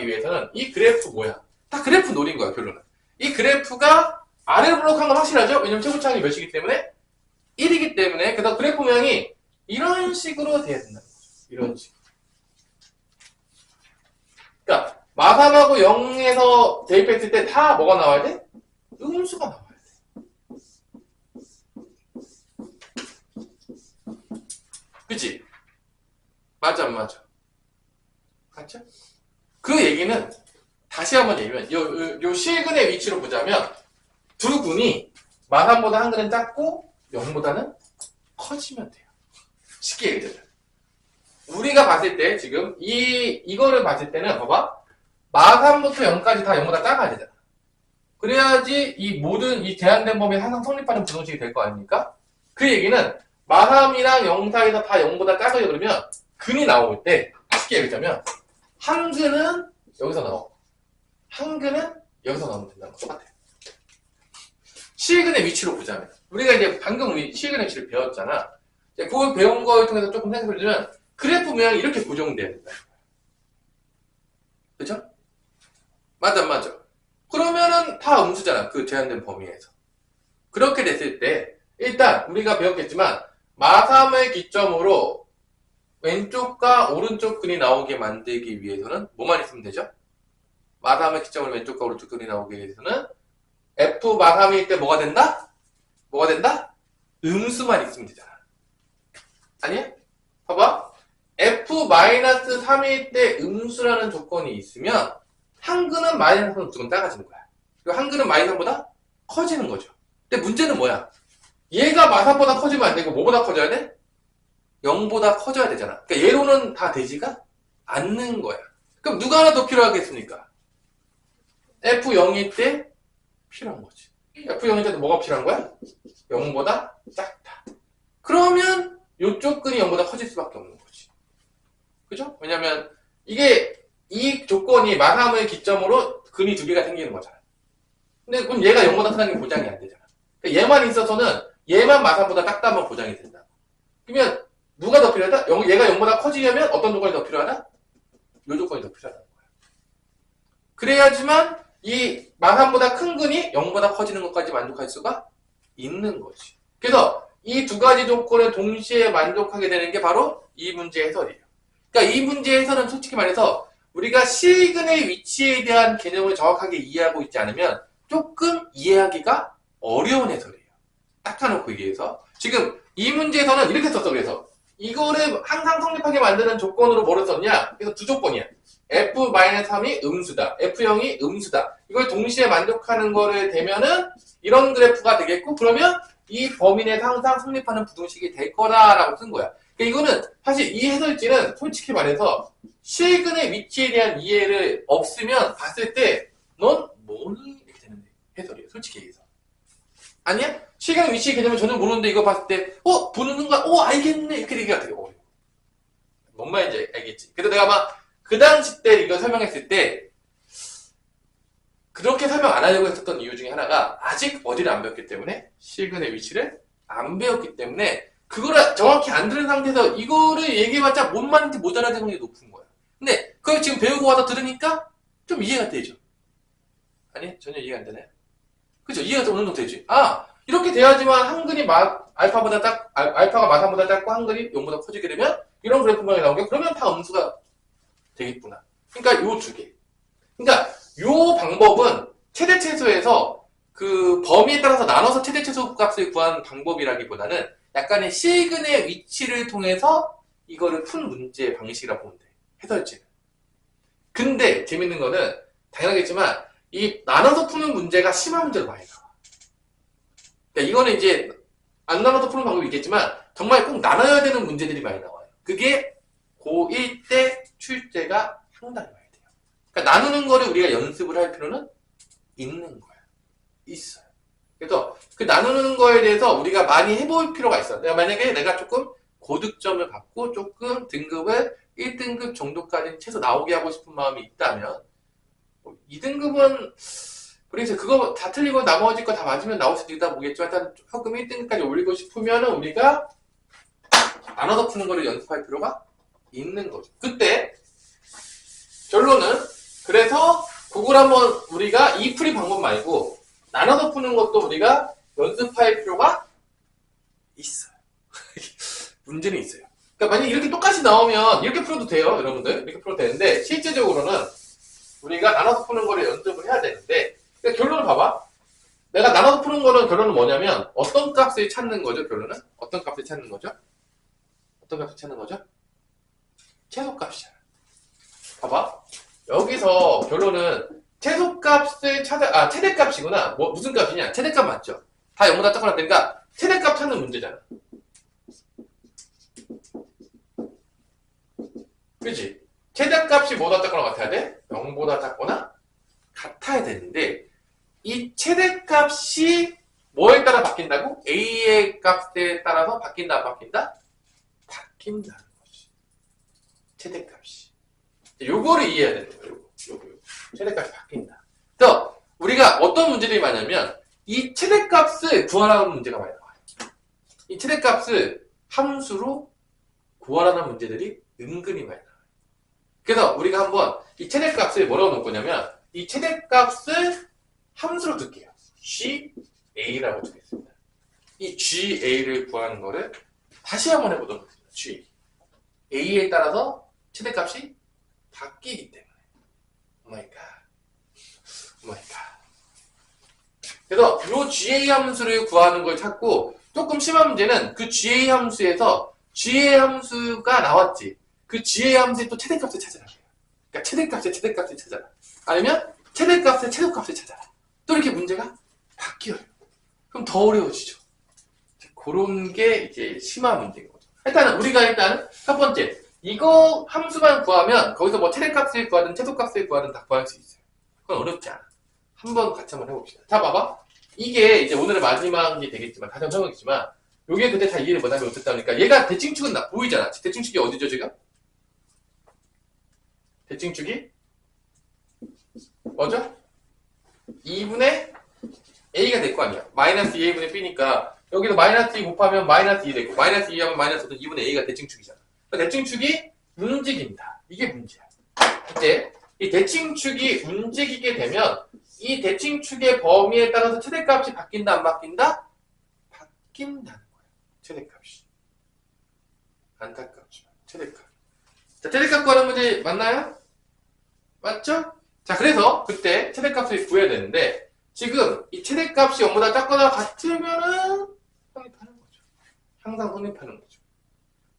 S1: 위해서는 이 그래프 모양. 다 그래프 노린 거야, 결론은. 이 그래프가 아래로 블록한 건 확실하죠? 왜냐면 최고차항이 몇이기 때문에? 1이기 때문에. 그래서 그래프 모양이 이런 식으로 돼야 된다는 거죠. 이런 식으로. 그러니까 마3하고 0에서 대입했을 때 다 뭐가 나와야 돼? 음수가 나와야 돼. 그치? 맞아, 안 맞아? 맞죠? 그 얘기는 다시 한번 얘기하면 요 실근의 위치로 보자면 두 군이 마3보다 한 근은 작고 0보다는 커지면 돼요. 쉽게 얘기하면. 우리가 봤을 때 지금 이거를 봤을 때는 봐봐. 마3부터 0까지 다 0보다 작아야 되잖아. 그래야지 이 모든 이 제한된 범위에 항상 성립하는 부등식이 될 거 아닙니까? 그 얘기는 마3이랑 0 사이에서 다 0보다 작아요. 그러면 근이 나올 때 쉽게 얘기하자면 한 근은 여기서 나오고 한 근은 여기서 나오면 된다는 거 똑같아요. 실근의 위치로 보자면 우리가 이제 방금 실근의 위치를 배웠잖아. 이제 그걸 배운 거를 통해서 조금 생각해보자면 그래프 모양이 이렇게 고정돼야 된다. 그죠? 맞아, 안 맞아? 그러면은 다 음수잖아. 그 제한된 범위에서. 그렇게 됐을 때 일단 우리가 배웠겠지만 마3을 기점으로 왼쪽과 오른쪽 근이 나오게 만들기 위해서는 뭐만 있으면 되죠? 마삼의 기점으로 왼쪽과 오른쪽 근이 나오기 위해서는 F 마삼일 때 뭐가 된다? 뭐가 된다? 음수만 있으면 되잖아. 아니야? 봐봐. F-3일 때 음수라는 조건이 있으면 한근은 마이너스 무조건 작아지는 거야. 그리고 한근은 마이너스보다 커지는 거죠. 근데 문제는 뭐야? 얘가 마삼보다 커지면 안 되고 뭐보다 커져야 돼? 0보다 커져야 되잖아. 그러니까 얘로는 다 되지가 않는 거야. 그럼 누가 하나 더 필요하겠습니까? F0일 때 필요한 거지. F0일 때도 뭐가 필요한 거야? 0보다 작다. 그러면 이쪽 근이 0보다 커질 수밖에 없는 거지. 그죠? 왜냐면 이게 이 조건이 마삼의 기점으로 근이 두 개가 생기는 거잖아. 근데 그럼 얘가 0보다 크다는 게 보장이 안 되잖아. 그러니까 얘만 있어서는 얘만 마삼보다 작다면 보장이 된다. 그러면 누가 더 필요하다? 얘가 0보다 커지려면 어떤 조건이 더 필요하다? 이 조건이 더 필요하다는 거야. 그래야지만 이 마삼보다 큰 근이 0보다 커지는 것까지 만족할 수가 있는 거지. 그래서 이 두 가지 조건을 동시에 만족하게 되는 게 바로 이 문제 해설이에요. 그러니까 이 문제 해설은 솔직히 말해서 우리가 실근의 위치에 대한 개념을 정확하게 이해하고 있지 않으면 조금 이해하기가 어려운 해설이에요. 딱 해놓고 얘기해서 지금 이 문제에서는 이렇게 썼어. 그래서 이거를 항상 성립하게 만드는 조건으로 뭐를 썼냐? 그래서 두 조건이야. F-3이 음수다. F0이 음수다. 이걸 동시에 만족하는 거를 되면은 이런 그래프가 되겠고, 그러면 이 범위 내에서 항상 성립하는 부등식이 될 거다라고 쓴 거야. 그러니까 이거는 사실 이 해설지는 솔직히 말해서 실근의 위치에 대한 이해를 없으면 봤을 때 넌 뭐니? 이렇게 되는 해설이에요. 솔직히 얘기해서. 아니야? 실근의 위치 개념을 전혀 모르는데 이거 봤을 때 보는 순간 알겠네 이렇게 되기가 되게 어려워. 뭔 말인지 알겠지? 그래서 내가 아마 그 당시 때 이거 설명했을 때 그렇게 설명 안 하려고 했었던 이유 중에 하나가 아직 어디를 안 배웠기 때문에 실근의 위치를 안 배웠기 때문에 그거를 정확히 안 들은 상태에서 이거를 얘기해봤자 뭔 말인지 못 알아듣는 게 높은 거야. 근데 그걸 지금 배우고 와서 들으니까 좀 이해가 되죠? 아니 전혀 이해가 안 되나요? 그죠? 이해가 어느 정도 되지? 이렇게 돼야지만 한근이 알파가 마삼보다 작고 한근이 0보다 커지게 되면 이런 그래프 모양이 나오게 그러면 다 음수가 되겠구나. 그러니까 요 두 개. 그러니까 요 방법은 최대최소에서 그 범위에 따라서 나눠서 최대최소 값을 구하는 방법이라기보다는 약간의 실근의 위치를 통해서 이거를 푼 문제 방식이라고 보면 돼. 해설지는. 근데 재밌는 거는 당연하겠지만 이 나눠서 푸는 문제가 심한 문제가 많이 나와. 그러니까 이거는 이제 안 나눠서 푸는 방법이 있겠지만 정말 꼭 나눠야 되는 문제들이 많이 나와요. 그게 고1 때 출제가 상당히 많이 돼요. 그러니까 나누는 거를 우리가 연습을 할 필요는 있는 거야. 있어요. 그래서 그 나누는 거에 대해서 우리가 많이 해볼 필요가 있어. 만약에 내가 조금 고득점을 갖고 조금 등급을 1등급 정도까지 최소 나오게 하고 싶은 마음이 있다면 2등급은 그래서 그거 다 틀리고 나머지 거 다 맞으면 나올 수도 있다 보겠지만 일단 조금 1등급까지 올리고 싶으면 우리가 나눠서 푸는 거를 연습할 필요가 있는 거죠. 그때 결론은 그래서 그걸 한번 우리가 이 풀이 방법 말고 나눠서 푸는 것도 우리가 연습할 필요가 있어요. 문제는 있어요. 그러니까 만약 이렇게 똑같이 나오면 이렇게 풀어도 돼요, 여러분들. 이렇게 풀어도 되는데 실제적으로는 우리가 나눠서 푸는 거를 연습을 해야 되는데 그러니까 결론을 봐봐. 내가 나눠서 푸는 거는 결론은 뭐냐면 어떤 값을 찾는 거죠, 결론은? 어떤 값을 찾는 거죠? 어떤 값을 찾는 거죠? 최소값이잖아. 봐봐. 여기서 결론은 최소값을 최대값이구나. 무슨 값이냐? 최대값 맞죠? 다 0보다 작거나 되니까 최대값 찾는 문제잖아. 그치? 최대값이 뭐보다 작거나 같아야 돼? 0보다 작거나 같아야 되는데 이 최대값이 뭐에 따라 바뀐다고? A의 값에 따라서 바뀐다, 안 바뀐다? 바뀐다는 거지. 최대값이. 요거를 이해해야 되는 거예요. 요거. 최대값이 바뀐다. 그래서 우리가 어떤 문제들이 많냐면 이 최대값을 구하라는 문제가 많이 나와요. 이 최대값을 함수로 구하라는 문제들이 은근히 많이 나와요. 그래서 우리가 한번 이 최대값을 뭐라고 놓을 거냐면 이 최대값을 함수로 둘게요. GA라고 두겠습니다. 이 GA를 구하는 거를 다시 한번 해보도록 하겠습니다. a에 따라서 최대값이 바뀌기 때문에. 오마이갓. 그래서 이 GA 함수를 구하는 걸 찾고, 조금 심한 문제는 그 GA 함수에서 GA 함수가 나왔지. 그 GA 함수의 또 최대값을 찾아라. 그러니까 최대값을 찾아라. 아니면 최대값의 최소값을 찾아라. 또 이렇게 문제가 바뀌어요. 그럼 더 어려워지죠. 그런 게 이제 심한 문제인 거죠. 일단 첫 번째, 이거 함수만 구하면 거기서 뭐 최대값을 구하든 최소값을 구하든 다 구할 수 있어요. 그건 어렵지 않아. 한번 같이 한번 해봅시다. 자, 봐봐. 이게 이제 오늘의 마지막이 되겠지만, 다시 한번 설명했지만, 요게 그때 다 이해를 못하면 어쨌다 보니까, 얘가 대칭축은 보이잖아. 대칭축이 어디죠, 지금? 대칭축이? 뭐죠? 2분의 a가 될 거 아니야. 마이너스 2a분의 b니까, 여기도 마이너스 2 곱하면 마이너스 2 되고, 마이너스 2 하면 마이너스 5든 2분의 a가 대칭축이잖아. 그러니까 대칭축이 움직인다. 이게 문제야. 이제, 이 대칭축이 움직이게 되면, 이 대칭축의 범위에 따라서 최대값이 바뀐다, 안 바뀐다? 바뀐다는 거야. 최대값이. 안타깝지만, 최대값. 자, 최대값 구하는 문제 맞나요? 맞죠? 자, 그래서 그때 최대값을 구해야 되는데, 지금 이 최대값이 0보다 작거나 같으면은 성립하는 거죠. 항상 성립하는 거죠.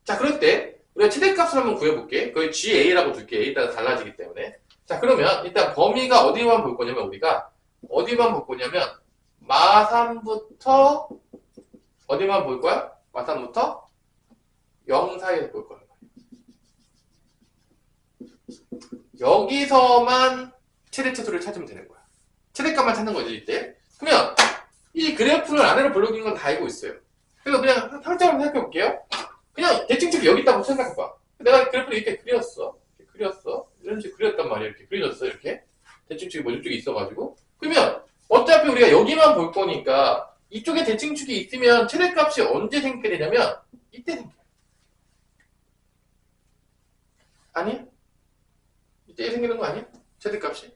S1: 자, 그럴 때 우리가 최대값을 한번 구해볼게. 그걸 GA라고 둘게. A에 따라 달라지기 때문에. 자, 그러면 일단 범위가 어디만 볼 거냐면 우리가 어디만 볼 거냐면 마3부터 어디만 볼 거야? 마3부터 0 사이에 볼 거야. 여기서만 최대차수를 찾으면 되는 거야. 최대값만 찾는 거지, 이때. 그러면 이 그래프를 아래로 블록인 건 다 알고 있어요. 그래서 그냥 설정을 생각해 볼게요. 그냥 대칭축이 여기 있다고 생각해봐. 내가 그래프를 이렇게 그렸어. 이런 식으로 그렸단 말이야. 이렇게 그려졌어, 이렇게. 대칭축이 뭐 이쪽에 있어가지고. 그러면 어차피 우리가 여기만 볼 거니까 이쪽에 대칭축이 있으면 최대값이 언제 생기게 되냐면 이때 생겨요. 아니? 이때 생기는 거 아니야? 최대값이?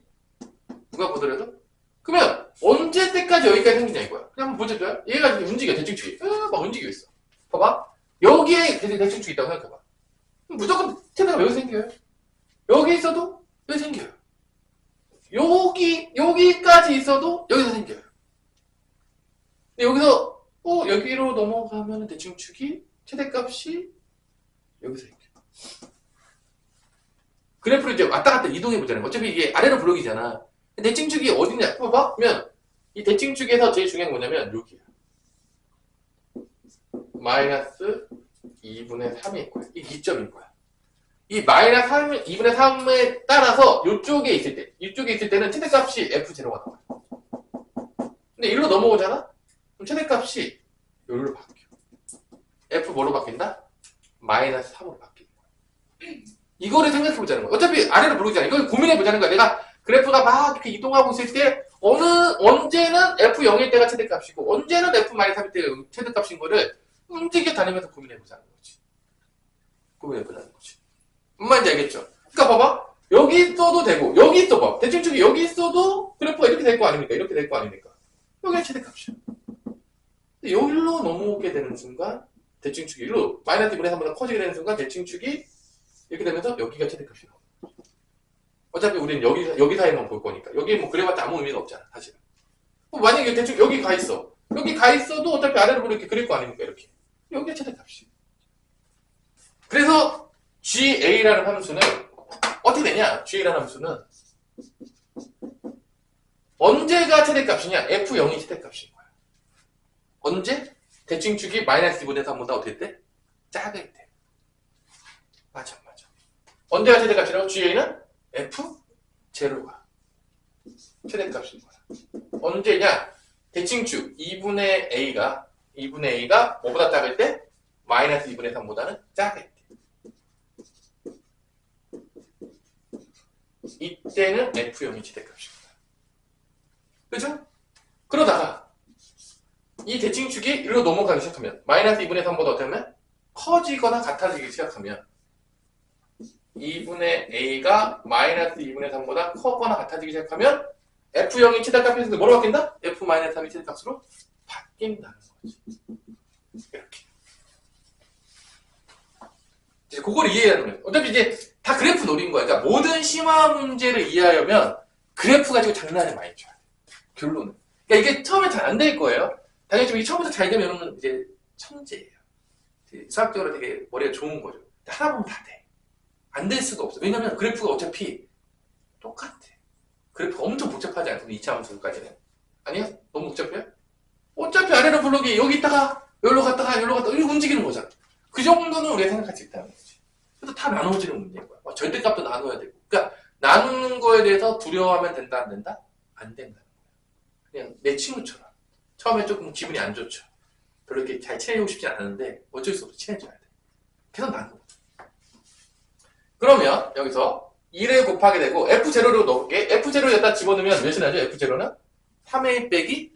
S1: 누가 보더라도? 그러면 언제 때까지 여기까지 생기냐 이거야. 그냥 한번 보자. 얘가 움직여, 대칭축이. 막 움직이고 있어. 봐봐. 여기에 대칭축이 있다고 생각해봐. 무조건 최대가 여기 생겨요. 여기 있어도 여기 생겨요. 여기까지 있어도 여기서 생겨요. 근데 여기서 여기로 넘어가면 대칭축이 최대값이 여기서 생겨요. 그래프를 이제 왔다 갔다 이동해 보자는 거. 어차피 이게 아래로 블록이잖아. 대칭축이 어디냐? 봐봐. 그러면 이 대칭축에서 제일 중요한 건 뭐냐면 여기야. 마이너스 2분의 3일 거야. 이 기점일 거야. 이 마이너스 2분의 3에 따라서 이쪽에 있을 때는 최대값이 F0가 나와요. 근데 이리로 넘어오잖아? 그럼 최대값이 여기로 바뀌어. F 뭐로 바뀐다? 마이너스 3으로 바뀌는 거야. 이거를 생각해보자는 거야. 어차피 아래로 블록이잖아. 이걸 고민해보자는 거야. 내가 그래프가 막 이렇게 이동하고 있을 때 언제는 F0일 때가 최대값이고 언제는 F-3일 때가 최대값인 거를 움직여 다니면서 고민해보자는 거지. 고민해보자는 거지. 뭔 말인지 알겠죠? 그러니까 봐봐. 여기 있어도 되고 여기 있어봐. 대칭축이 여기 있어도 그래프가 이렇게 될 거 아닙니까? 이렇게 될 거 아닙니까? 여기가 최대값이야. 근데 여기로 넘어오게 되는 순간 대칭축이 일로 마이너스 2분의 3보다 커지게 되는 순간 대칭축이 이렇게 되면서 여기가 최대값이 나와. 어차피 우리는 여기 사이만 볼 거니까. 여기 뭐 그래봤자 아무 의미가 없잖아, 사실은. 만약에 대충 여기 가 있어. 여기 가 있어도 어차피 아래로 이렇게 그릴 거 아닙니까, 이렇게. 여기가 최대값이. 그래서 GA라는 함수는 어떻게 되냐? GA라는 함수는 언제가 최대값이냐? F0이 최대값인 거야. 언제? 대칭축이 마이너스 2분의 3보다 어떻게 돼? 작을 때. 맞아. 언제가 최대값이라고? GA는 F0가 최대값인 거야. 언제냐? 대칭축 2분의 A가 뭐보다 작을 때? 마이너스 2분의 3보다는 작을 때. 이때는 F0이 최대값인 거야. 그죠? 그러다가 이 대칭축이 이리로 넘어가기 시작하면 마이너스 2분의 3보다 어떻게 하면? 커지거나 같아지기 시작하면 2분의 A가 마이너스 2분의 3보다 커거나 같아지기 시작하면 F0이 최대값에서 뭐로 바뀐다? F-3이 최대값으로 바뀐다는 거지. 이렇게. 이제 그걸 이해해야 하는 거예요. 어차피 이제 다 그래프 노린 거야. 그러니까 모든 심화 문제를 이해하려면 그래프 가지고 장난을 많이 쳐야 돼. 결론은. 그러니까 이게 처음에 잘 안 될 거예요. 당연히 이게 처음부터 잘 되면 여러분 이제 천재예요. 수학적으로 되게 머리가 좋은 거죠. 하다 보면 다 돼. 안 될 수가 없어. 왜냐면 그래프가 어차피 똑같아. 그래프가 엄청 복잡하지 않거든. 2차 함수까지는. 아니야? 너무 복잡해요? 어차피 아래로 블록이 여기 있다가 여기로 갔다가 이렇게 움직이는 거잖아. 그 정도는 우리가 생각할 수 있다는 거지. 그래서 다 나눠지는 문제인 거야. 절대값도 나눠야 되고. 그러니까 나누는 거에 대해서 두려워하면 된다 안 된다? 안 된다는 거야. 그냥 내 친구처럼. 처음에 조금 기분이 안 좋죠. 별로 이렇게 잘 친해지고 싶지 않았는데 어쩔 수 없이 친해져야 돼. 계속 나누고. 그러면 여기서 2를 곱하게 되고 F0로 넣을게. F0를 여기다 집어넣으면 몇이 나죠? F0는? 3A 빼기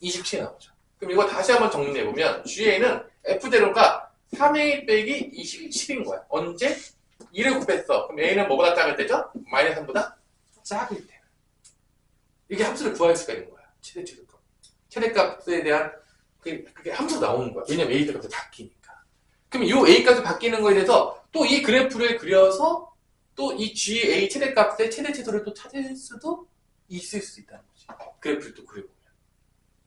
S1: 27이 나오죠. 그럼 이거 다시 한번 정리해보면 GA는 F0가 3A 빼기 27인 거야. 언제? 2를 곱했어. 그럼 A는 뭐보다 작을 때죠? 마이너스 3보다 작을 때. 이게 함수를 구할 수가 있는 거야. 최대값. 최대값에 대한 그게 함수로 나오는 거야. 왜냐면 A 값이 바뀌니까. 그럼 이 A 값이 바뀌는 거에 대해서 또 이 그래프를 그려서 또 이 GA 최대값의 최대 최소를 또 찾을 수도 있을 수 있다는 거지. 그래프를 또 그려보면.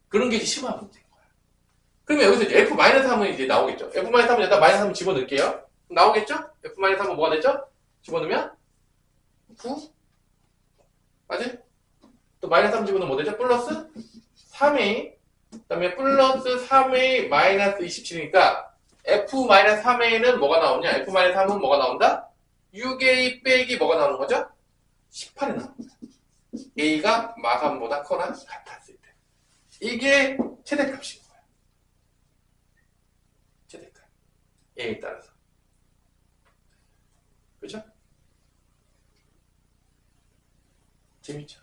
S1: 그런 게 이제 심화 문제인 거야. 그러면 여기서 이제 F-3은 이제 나오겠죠. F-3은 일단 마이너스 3을 집어넣을게요. 나오겠죠? F-3은 뭐가 되죠? 집어넣으면 9? 맞지? 또 마이너스 3 집어넣으면 뭐 되죠? 플러스 3A 그 다음에 플러스 3A 마이너스 27이니까 F-3A는 뭐가 나오냐? F-3은 뭐가 나온다? 6A 빼기 뭐가 나오는 거죠? 18이 나옵니다. A가 마3보다 커나 같았을 때. 이게 최대값인 거야. 최대값. A에 따라서. 그죠? 재밌죠?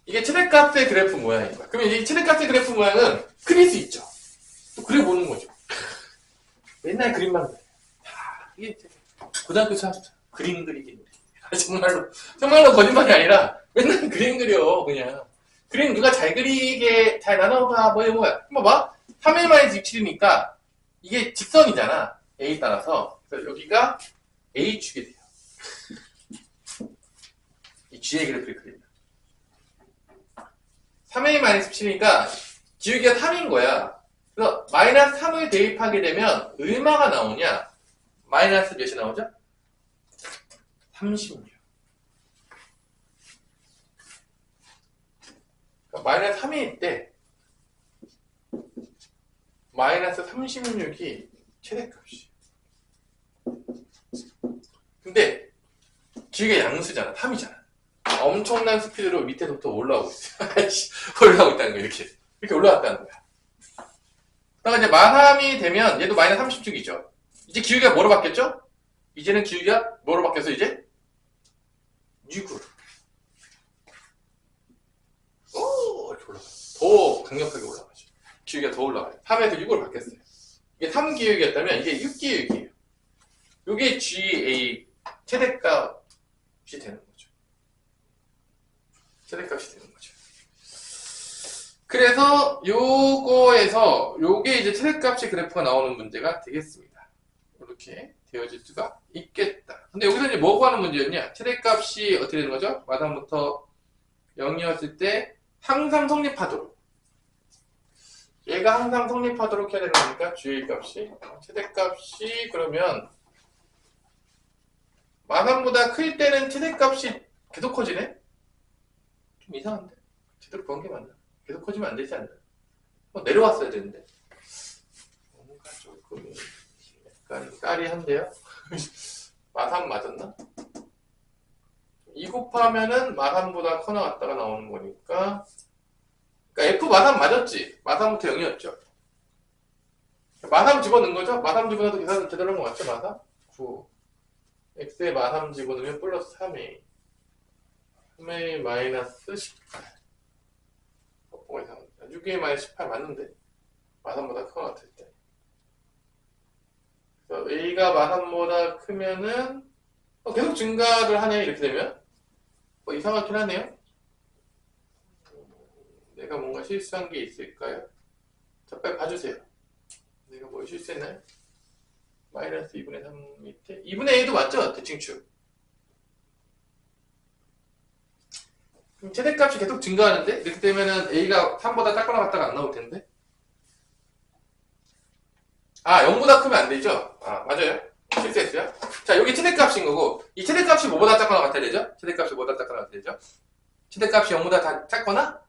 S1: 이게 최대값의 그래프 모양인 거야. 그러면 이 최대값의 그래프 모양은 그릴 수 있죠. 또 그려보는 거죠. 맨날 그림만 그려. 이게 고등학교 수학 그림 그리기 정말로 거짓말이 아니라 맨날 그림 그려. 그냥 그림 누가 잘 그리게 잘 나눠봐. 뭐야 한번 봐. 3A-27이니까 이게 직선이잖아. A에 따라서. 그래서 여기가 A축이 돼요. 이 G의 그래프를 그린다. 3A-17이니까 기울기가 3인 거야. 그래서 마이너스 3을 대입하게 되면 얼마가 나오냐? 마이너스 몇이 나오죠? 36. 그러니까 마이너스 3일 때 마이너스 36이 최대값이에요. 근데 기울기가 양수잖아. 3이잖아. 엄청난 스피드로 밑에서부터 올라오고 있어요. 올라오고 있다는 거야. 이렇게 올라왔다는 거야. 그러니까 이제 마3이 되면 얘도 마이너스 30축이죠. 이제 기울기가 뭐로 바뀌었죠? 이제는 기울기가 뭐로 바뀌었어 이제? 6으로. 오, 이렇게 올라가요. 더 강력하게 올라가죠. 기울기가 더 올라가요. 3에서 6으로 바뀌었어요. 이게 3기울기였다면 이게 6기울기예요. 이게 GA 최대값이 되는 거죠. 최대값이 되는 거죠. 그래서 요거에서 요게 이제 최대값의 그래프가 나오는 문제가 되겠습니다. 이렇게 되어질 수가 있겠다. 근데 여기서 이제 뭐 구하는 문제였냐? 최대값이 어떻게 되는 거죠? 마담부터 0이었을 때 항상 성립하도록. 얘가 항상 성립하도록 해야 되는 거니까 GA 값이 최대값이 그러면 마담보다 클 때는 최대값이 계속 커지네? 좀 이상한데? 제대로 구한 게 맞나? 계속 커지면 안 되지 않나? 내려왔어야 되는데. 뭔가 조금 약간 까리한데요? 마3 맞았나? 2 곱하면은 마3보다 커 나왔다가 나오는 거니까. 그러니까 F 마3 맞았지? 마3부터 0이었죠? 마3 집어넣은 거죠? 마3 집어넣어도 계산 제대로 한 거 맞죠? 마3? 9. X에 마3 집어넣으면 플러스 3A. 3A 마이너스 18. 뭐가 이상합니다. 6A 마이너스 18 맞는데? 마3보다 커 나왔을 때. 그래서 A가 마3보다 크면은 계속 증가를 하네. 이렇게 되면 이상하긴 하네요. 내가 뭔가 실수한 게 있을까요? 자, 빨리 봐주세요. 내가 뭘 실수했나요? 마이너스 2분의 3 밑에 2분의 A도 맞죠? 대칭축. 그럼 최대값이 계속 증가하는데 이렇게 되면은 A가 3보다 작거나 같다가 안 나올 텐데. 아, 0보다 크면 안 되죠? 아, 맞아요. 실수했어요. 자, 여기 최대값인 거고, 이 최대값이 뭐보다 작거나 같아야 되죠? 최대값이 뭐보다 작거나 같아야 되죠? 최대값이 0보다 다 작거나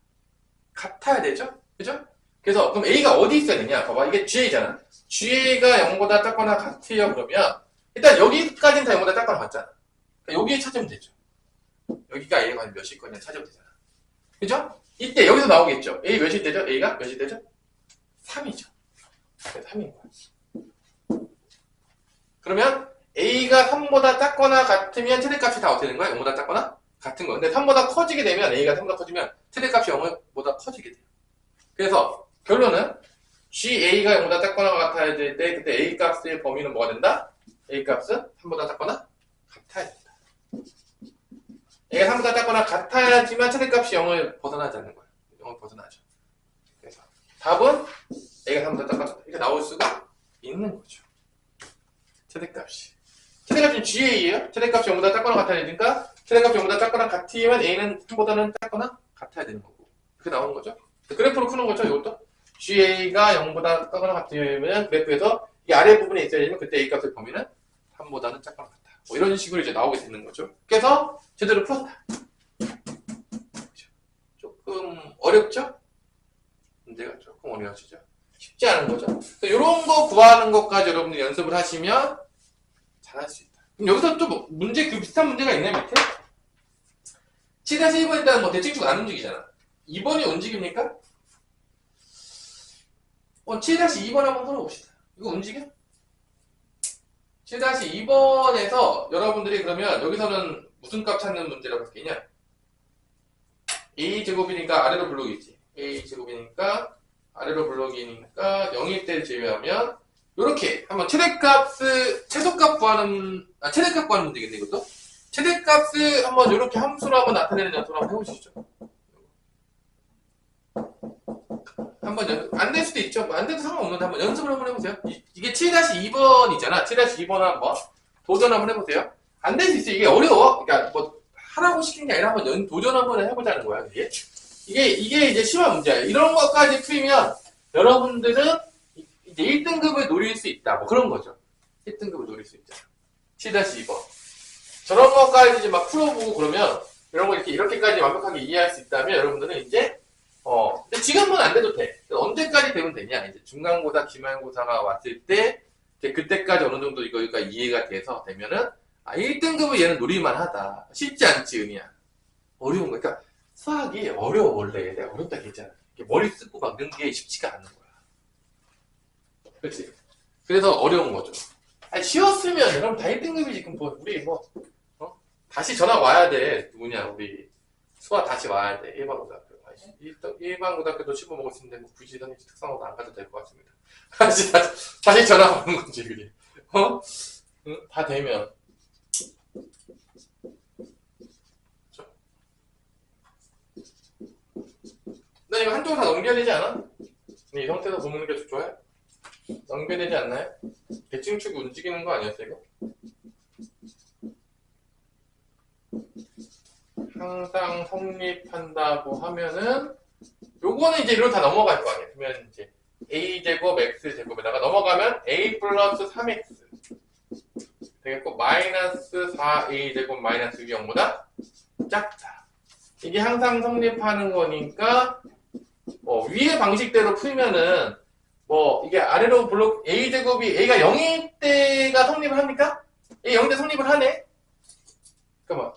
S1: 같아야 되죠? 그죠? 그래서, 그럼 A가 어디 있어야 되냐? 봐봐, 이게 GA잖아. GA가 0보다 작거나 같아요, 그러면, 일단 여기까지는 다 0보다 작거나 같잖아. 그러니까 여기에 찾으면 되죠. 여기가 A가 몇일 거냐 찾으면 되잖아. 그죠? 이때 여기서 나오겠죠? A 몇일 때죠? A가 몇일 때죠? 3이죠. 3인 거야. 그러면 A가 3보다 작거나 같으면 최대값이 다 어떻게 되는 거야? 0보다 작거나 같은 거. 근데 3보다 커지게 되면 A가 3보다 커지면 최대값이 0보다 커지게 돼요. 그래서 결론은 GA가 0보다 작거나 같아야 될 때 그때 A 값의 범위는 뭐가 된다? A 값은 3보다 작거나 같아야 된다. A가 3보다 작거나 같아야지만 최대값이 0을 벗어나지 않는 거예요. 0을 벗어나죠. 그래서 답은 A가 3보다 작거나 이렇게 나올 수가 있는 거죠. 최대값이. 최대값이 GA예요. 최대값이 0보다 작거나 같아야 되니까 최대값이 0보다 작거나 같으면 A는 3보다는 작거나 같아야 되는 거고. 그렇게 나오는 거죠. 그래프로 푸는 거죠. 이것도. GA가 0보다 작거나 같으면 그래프에서 이 아래 부분에 있어야 되면 그때 A 값의 범위는 3보다는 작거나 같다. 뭐 이런 식으로 이제 나오게 되는 거죠. 그래서 제대로 풀었다. 조금 어렵죠? 문제가 조금 어려워지죠. 쉽지 않은 거죠. 이런 거 구하는 것까지 여러분들이 연습을 하시면 잘할 수 있다. 그럼 여기서 또 뭐 문제 그 비슷한 문제가 있나요 밑에? 7-1번 일단 뭐 대칭축 안 움직이잖아. 2번이 움직입니까? 7-2번 한번 풀어봅시다. 이거 움직여? 7-2번에서 여러분들이 그러면 여기서는 무슨 값 찾는 문제라고 했겠냐? A제곱이니까 아래로 블록이지. A제곱이니까 아래로 블록이니까 0일 때 제외하면 요렇게 한번 최소값 구하는 최대값 구하는 문제겠네 이것도. 최대값을 한번 요렇게 함수로 한번 나타내는 연습을 한번 해보시죠. 한번 안 될 수도 있죠. 안 돼도 상관없는데 한번 연습을 한번 해보세요. 이게 7-2번이잖아. 7-2번 한번 도전 한번 해보세요. 안 될 수 있어요. 이게 어려워. 그러니까 뭐 하라고 시킨 게 아니라 한번 도전 한번 해보자는 거야. 이게 이제 심한 문제야. 이런 것까지 풀면 여러분들은 이제 1등급을 노릴 수 있다. 뭐 그런 거죠. 1등급을 노릴 수 있잖아. 7-2번. 저런 것까지 이제 막 풀어보고 그러면 이런 거 이렇게까지 완벽하게 이해할 수 있다면 여러분들은 이제 근데 지금은 안 돼도 돼. 언제까지 되면 되냐? 이제 중간고사, 기말고사가 왔을 때 이제 그때까지 어느 정도 이거가 이해가 돼서 되면은 1등급은 얘는 노릴만 하다. 쉽지 않지, 은희야. 어려운 거. 그러니까 수학이 어려워 원래. 내가 어렵다 했잖아. 머리 쓰고 막 넣는 게 쉽지가 않은 거야. 그렇지? 그래서 어려운 거죠. 쉬웠으면 여러분 다 1등급이지. 그럼 뭐 우리 다시 전화 와야 돼. 누구냐? 우리 수학 다시 와야 돼. 일반고등학교. 일반고등학교도 씹어 먹을 수 있는데 뭐 굳이 선생님 특성화도 안 가도 될 것 같습니다. 다시 전화 오는 거지 그게. 다 되면. 나 이거 한쪽으로 다 넘겨야 되지 않아? 이 상태에서 보는 게 좋아요? 넘겨야 되지 않나요? 대칭축 움직이는 거 아니었어 이거? 항상 성립한다고 하면은 요거는 이제 이리로 다 넘어갈 거 아니에요. 그러면 이제 a제곱 x제곱에다가 넘어가면 a 플러스 3x 되겠고 마이너스 4a제곱 마이너스 0보다 작다. 이게 항상 성립하는 거니까 위의 방식대로 풀면은 이게 아래로 블록 a제곱이 a가 0일 때가 성립을 합니까? a 0일 때 성립을 하네? 잠깐만.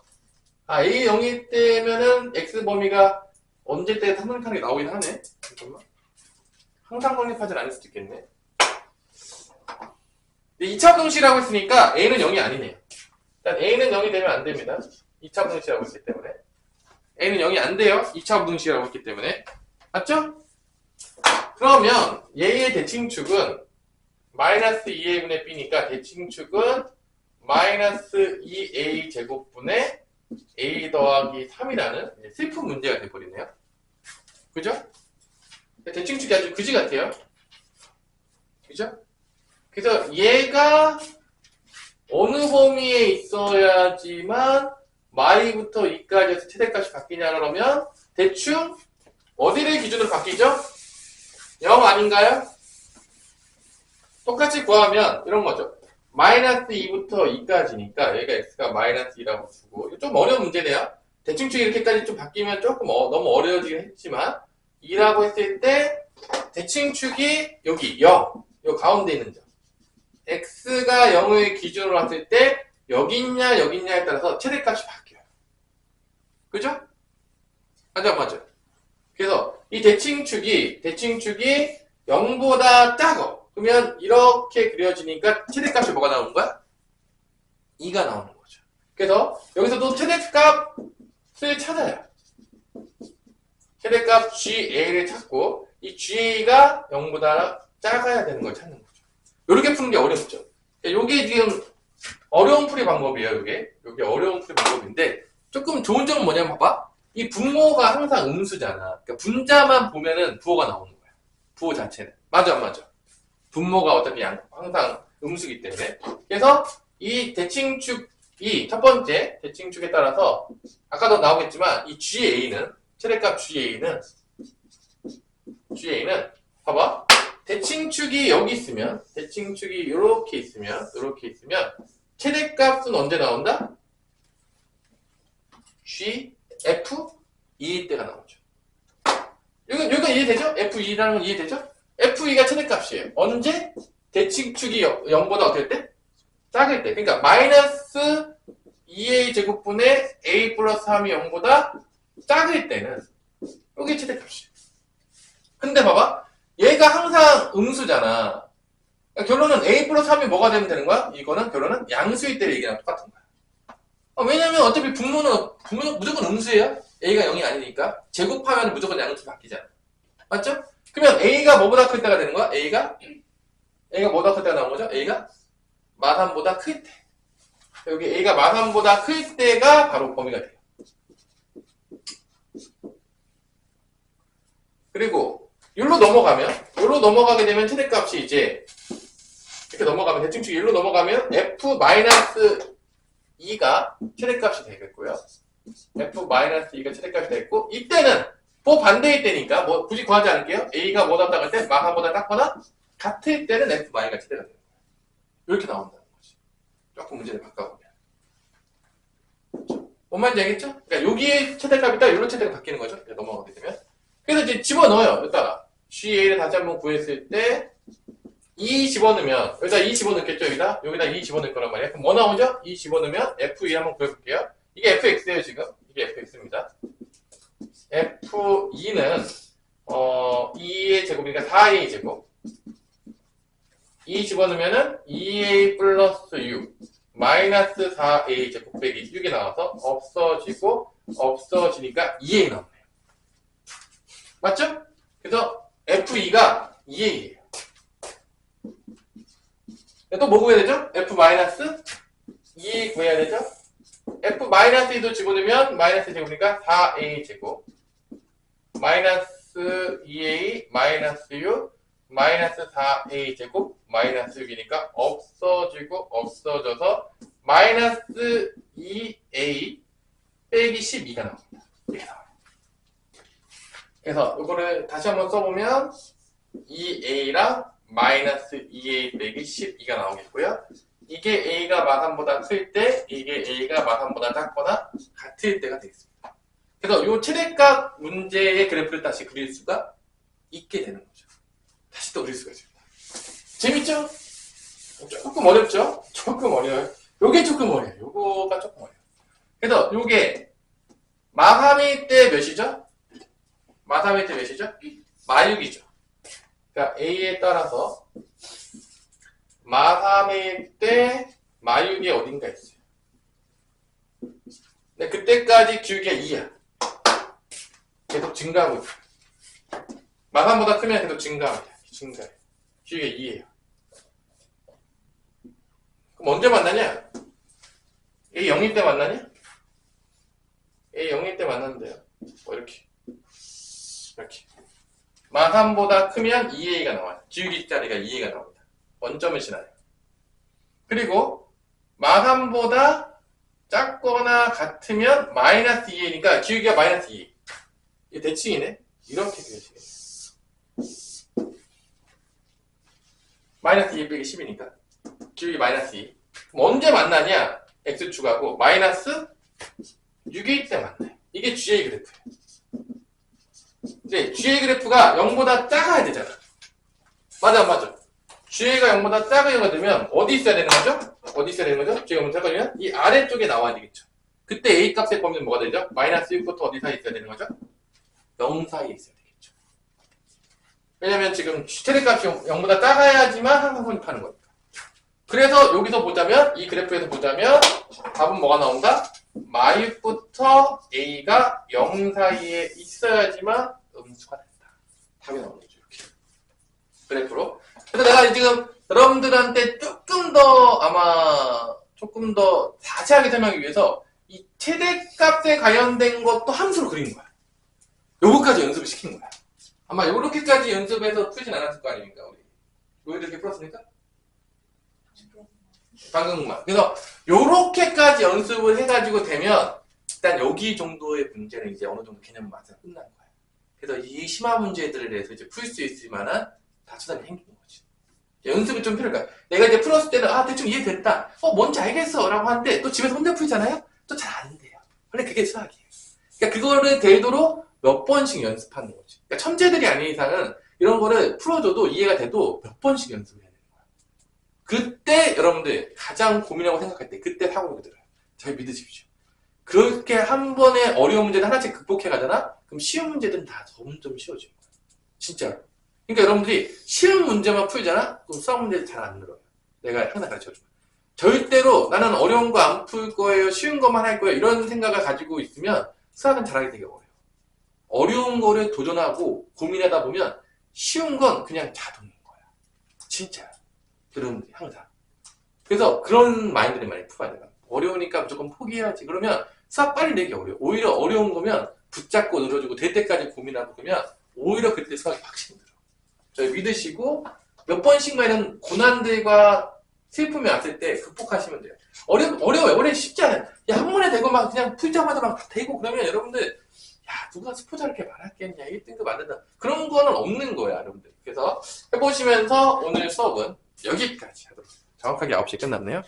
S1: a 0일 때면은 x 범위가 언제 때 성립하는 게 나오긴 하네? 잠깐만. 항상 성립하진 않을 수도 있겠네. 2차 분식이라고 했으니까 a는 0이 아니네요. 일단 a는 0이 되면 안 됩니다. 2차 분식이라고 했기 때문에. a는 0이 안 돼요. 2차 분식이라고 했기 때문에. 맞죠? 그러면 얘의 대칭축은 마이너스 2a분의 b니까 대칭축은 마이너스 2a 제곱분의 a 더하기 3이라는 슬픈 문제가 돼버리네요. 그죠? 대칭축이 아주 그지 같아요. 그죠? 그래서 얘가 어느 범위에 있어야지만 y부터 e까지 해서 최대값이 바뀌냐 그러면 대충 어디를 기준으로 바뀌죠? 0 아닌가요? 똑같이 구하면 이런 거죠. 마이너스 2부터 2까지니까 여기가 x가 마이너스 2라고 주고 이거 좀 어려운 문제네요. 대칭축이 이렇게까지 좀 바뀌면 조금 너무 어려워지긴 했지만 2라고 했을 때 대칭축이 여기 0, 요 가운데 있는 점 x가 0을 기준으로 했을 때 여기 있냐 여기 있냐에 따라서 최대값이 바뀌어요. 그죠? 맞아 맞아. 그래서 이 대칭축이 0보다 작아. 그러면 이렇게 그려지니까 최대값이 뭐가 나오는 거야? 2가 나오는 거죠. 그래서 여기서도 최대값을 찾아요. 최대값 GA를 찾고 이 GA가 0보다 작아야 되는 걸 찾는 거죠. 이렇게 푸는 게 어렵죠. 이게 지금 어려운 풀이 방법이에요. 이게 어려운 풀이 방법인데 조금 좋은 점은 뭐냐면 봐봐. 이 분모가 항상 음수잖아. 그러니까 분자만 보면은 부호가 나오는 거야. 부호 자체는. 맞아 안 맞아? 분모가 어차피 항상 음수기 때문에. 그래서 이 대칭축이 첫 번째 대칭축에 따라서 아까도 나오겠지만 이 GA는 최대값 GA는 봐봐. 대칭축이 여기 있으면 대칭축이 이렇게 있으면 최대값은 언제 나온다? F 2일 때가 나오죠. 이거 이해되죠? F2라는 건 이해되죠? F2가 최대값이에요. 언제? 대칭축이 0보다 어떨 때? 작을 때. 그러니까 마이너스 2a 제곱분의 a 플러스 3이 0보다 작을 때는 이게 최대값이에요. 근데 봐봐. 얘가 항상 음수잖아. 그러니까 결론은 a 플러스 3이 뭐가 되면 되는 거야? 이거는 결론은 양수일 때 얘기랑 똑같은 거야. 왜냐면 어차피 분모는 무조건 음수예요. a가 0이 아니니까. 제곱하면 무조건 양수 바뀌잖아. 맞죠? 그러면 a가 뭐보다 클 때가 되는 거야? a가 뭐보다 클 때가 나온 거죠? a가 마삼보다 클 때. 여기 a가 마삼보다 클 때가 바로 범위가 돼요. 그리고 여기로 넘어가게 되면 최대값이 이제 이렇게 넘어가면 대칭축이 1로 넘어가면 f-2가 최대값이 되겠고요. f-2가 최대값이 되겠고 이때는 반대일 때니까 뭐 굳이 구하지 않을게요. a가 뭐보다 작을 때 마삼보다 작거나 같을 때는 f-가 최대가 되는 거예요. 이렇게 나온다는 거지. 조금 문제를 바꿔보면. 뭔 말인지 알겠죠? 그러니까 여기에 최대값이 있다 여기로 최대가 바뀌는 거죠. 넘어가게 되면. 그래서 이제 집어넣어요. 여기다가 GA를 다시 한번 구했을 때 2 집어넣으면 여기다 2 집어넣겠죠. 여기다 2 집어넣을 거란 말이에요. 그럼 뭐 나오죠? 2 집어넣으면 F2 한번 구해볼게요. 이게 FX예요 지금. 이게 FX입니다. F2는 2의 제곱이니까 4A 제곱 2 집어넣으면은 2A 플러스 6 마이너스 4A 제곱 빼기 6이 나와서 없어지니까 2A 나오네요. 맞죠? 그래서 F2가 2A예요. 또 뭐 구해야 되죠? F-2 구해야 되죠? F-2도 집어넣으면 마이너스 제곱이니까 4A 제곱 마이너스 2A 마이너스 6 마이너스 4A 제곱 마이너스 6이니까 없어져서 마이너스 2A 빼기 12가 나옵니다. 이렇게 나와요. 그래서 이거를 다시 한번 써보면 2A랑 마이너스 2A 빼기 12가 나오겠고요. 이게 A가 마삼보다 클 때, 이게 A가 마삼보다 작거나 같을 때가 되겠습니다. 그래서 이 최대값 문제의 그래프를 다시 그릴 수가 있게 되는 거죠. 다시 또 그릴 수가 있습니다. 재밌죠? 조금 어렵죠? 조금 어려워요. 요게 조금 어려워요. 요거가 조금 어려워요. 그래서 요게 마삼일 때 몇이죠? 마삼일 때 몇이죠? 마6이죠. 그러니까 A에 따라서 마3일 때 마6이 어딘가 있어요. 근데 그때까지 기울기가 2야. 계속 증가하고 있어요. 마3보다 크면 계속 증가합니다. 증가해요. 기울기가 2예요. 그럼 언제 만나냐? A 0일 때 만나냐? A 0일 때 만났는데요. 뭐 이렇게. 마3보다 크면 2A가 나와요. 기울기 자리가 2A가 나옵니다. 원점을 지나요. 그리고 마삼보다 작거나 같으면 마이너스 2a니까 기울기가 마이너스 2. 이게 대칭이네. 이렇게 그려지겠네. 마이너스 2 빼기 10이니까 기울기 마이너스 2. 그럼 언제 만나냐? x축하고 마이너스 6일 때 만나요. 이게 GA 그래프예요. 이제 GA 그래프가 0보다 작아야 되잖아. 맞아 안 맞아? GA가 0보다 작아야 되면 어디 있어야 되는 거죠? 어디 있어야 되는 거죠? GA가 0보다 작으면 이 아래쪽에 나와야 되겠죠. 그때 A 값의 범위는 뭐가 되죠? 마이너스 6부터 어디 사이에 있어야 되는 거죠? 0 사이에 있어야 되겠죠. 왜냐면 지금 최대값이 0보다 작아야지만 항상 선입하는 거니까. 그래서 여기서 보자면 이 그래프에서 보자면 답은 뭐가 나온다? 마이부터 A가 0 사이에 있어야지만 음수가 된다. 답이 나오는 거죠. 이렇게. 그래프로. 그래서 내가 지금 여러분들한테 조금 더 자세하게 설명하기 위해서 이 최대값에 관련된 것도 함수로 그린 거야. 요거까지 연습을 시킨 거야. 아마 요렇게까지 연습해서 풀진 않았을 거 아닙니까, 우리. 왜 이렇게 풀었습니까? 방금만. 그래서 요렇게까지 연습을 해가지고 되면 일단 여기 정도의 문제는 이제 어느 정도 개념 맞아 끝난 거야. 그래서 이 심화 문제들에 대해서 이제 풀 수 있을 만한 다수단이 생기는 거지. 연습이 좀 필요할까? 내가 이제 풀었을 때는 대충 이해됐다. 뭔지 알겠어 라고 하는데 또 집에서 혼자 풀잖아요? 또 잘 안 돼요. 원래 그게 수학이에요. 그러니까 그거를 되도록 몇 번씩 연습하는 거지. 그러니까 천재들이 아닌 이상은 이런 거를 풀어줘도 이해가 돼도 몇 번씩 연습을 해야 되는 거야. 그때 여러분들 가장 고민하고 생각할 때 그때 사고가 들어요. 잘 믿으십시오. 그렇게 한 번에 어려운 문제를 하나씩 극복해 가잖아? 그럼 쉬운 문제들은 다 점점 쉬워지는 거야. 진짜로. 그러니까 여러분들이 쉬운 문제만 풀잖아? 그럼 수학 문제를 잘 안 늘어요. 내가 항상 가르쳐줘. 절대로 나는 어려운 거 안 풀 거예요. 쉬운 것만 할 거예요. 이런 생각을 가지고 있으면 수학은 잘하기 되게 어려워요. 어려운 거를 도전하고 고민하다 보면 쉬운 건 그냥 자동인 거야. 진짜. 여러분들이 항상. 그래서 그런 마인드를 많이 풀어야 돼요. 어려우니까 무조건 포기해야지. 그러면 수학 빨리 내기 어려워. 오히려 어려운 거면 붙잡고 늘어주고 될 때까지 고민하고 그러면 오히려 그때 수학이 확실히 힘들어. 저희 믿으시고 몇 번씩만 이런 고난들과 슬픔이 왔을 때 극복하시면 돼요. 어려워요. 원래 쉽지 않아요. 한 번에 되고 막 그냥 풀자마자 막 되고 그러면 여러분들 누가 스포 저렇게 말할겠냐 1등급 안 된다. 그런 거는 없는 거야 여러분들. 그래서 해보시면서 오늘 수업은 여기까지 하도록. 정확하게 9시에 끝났네요.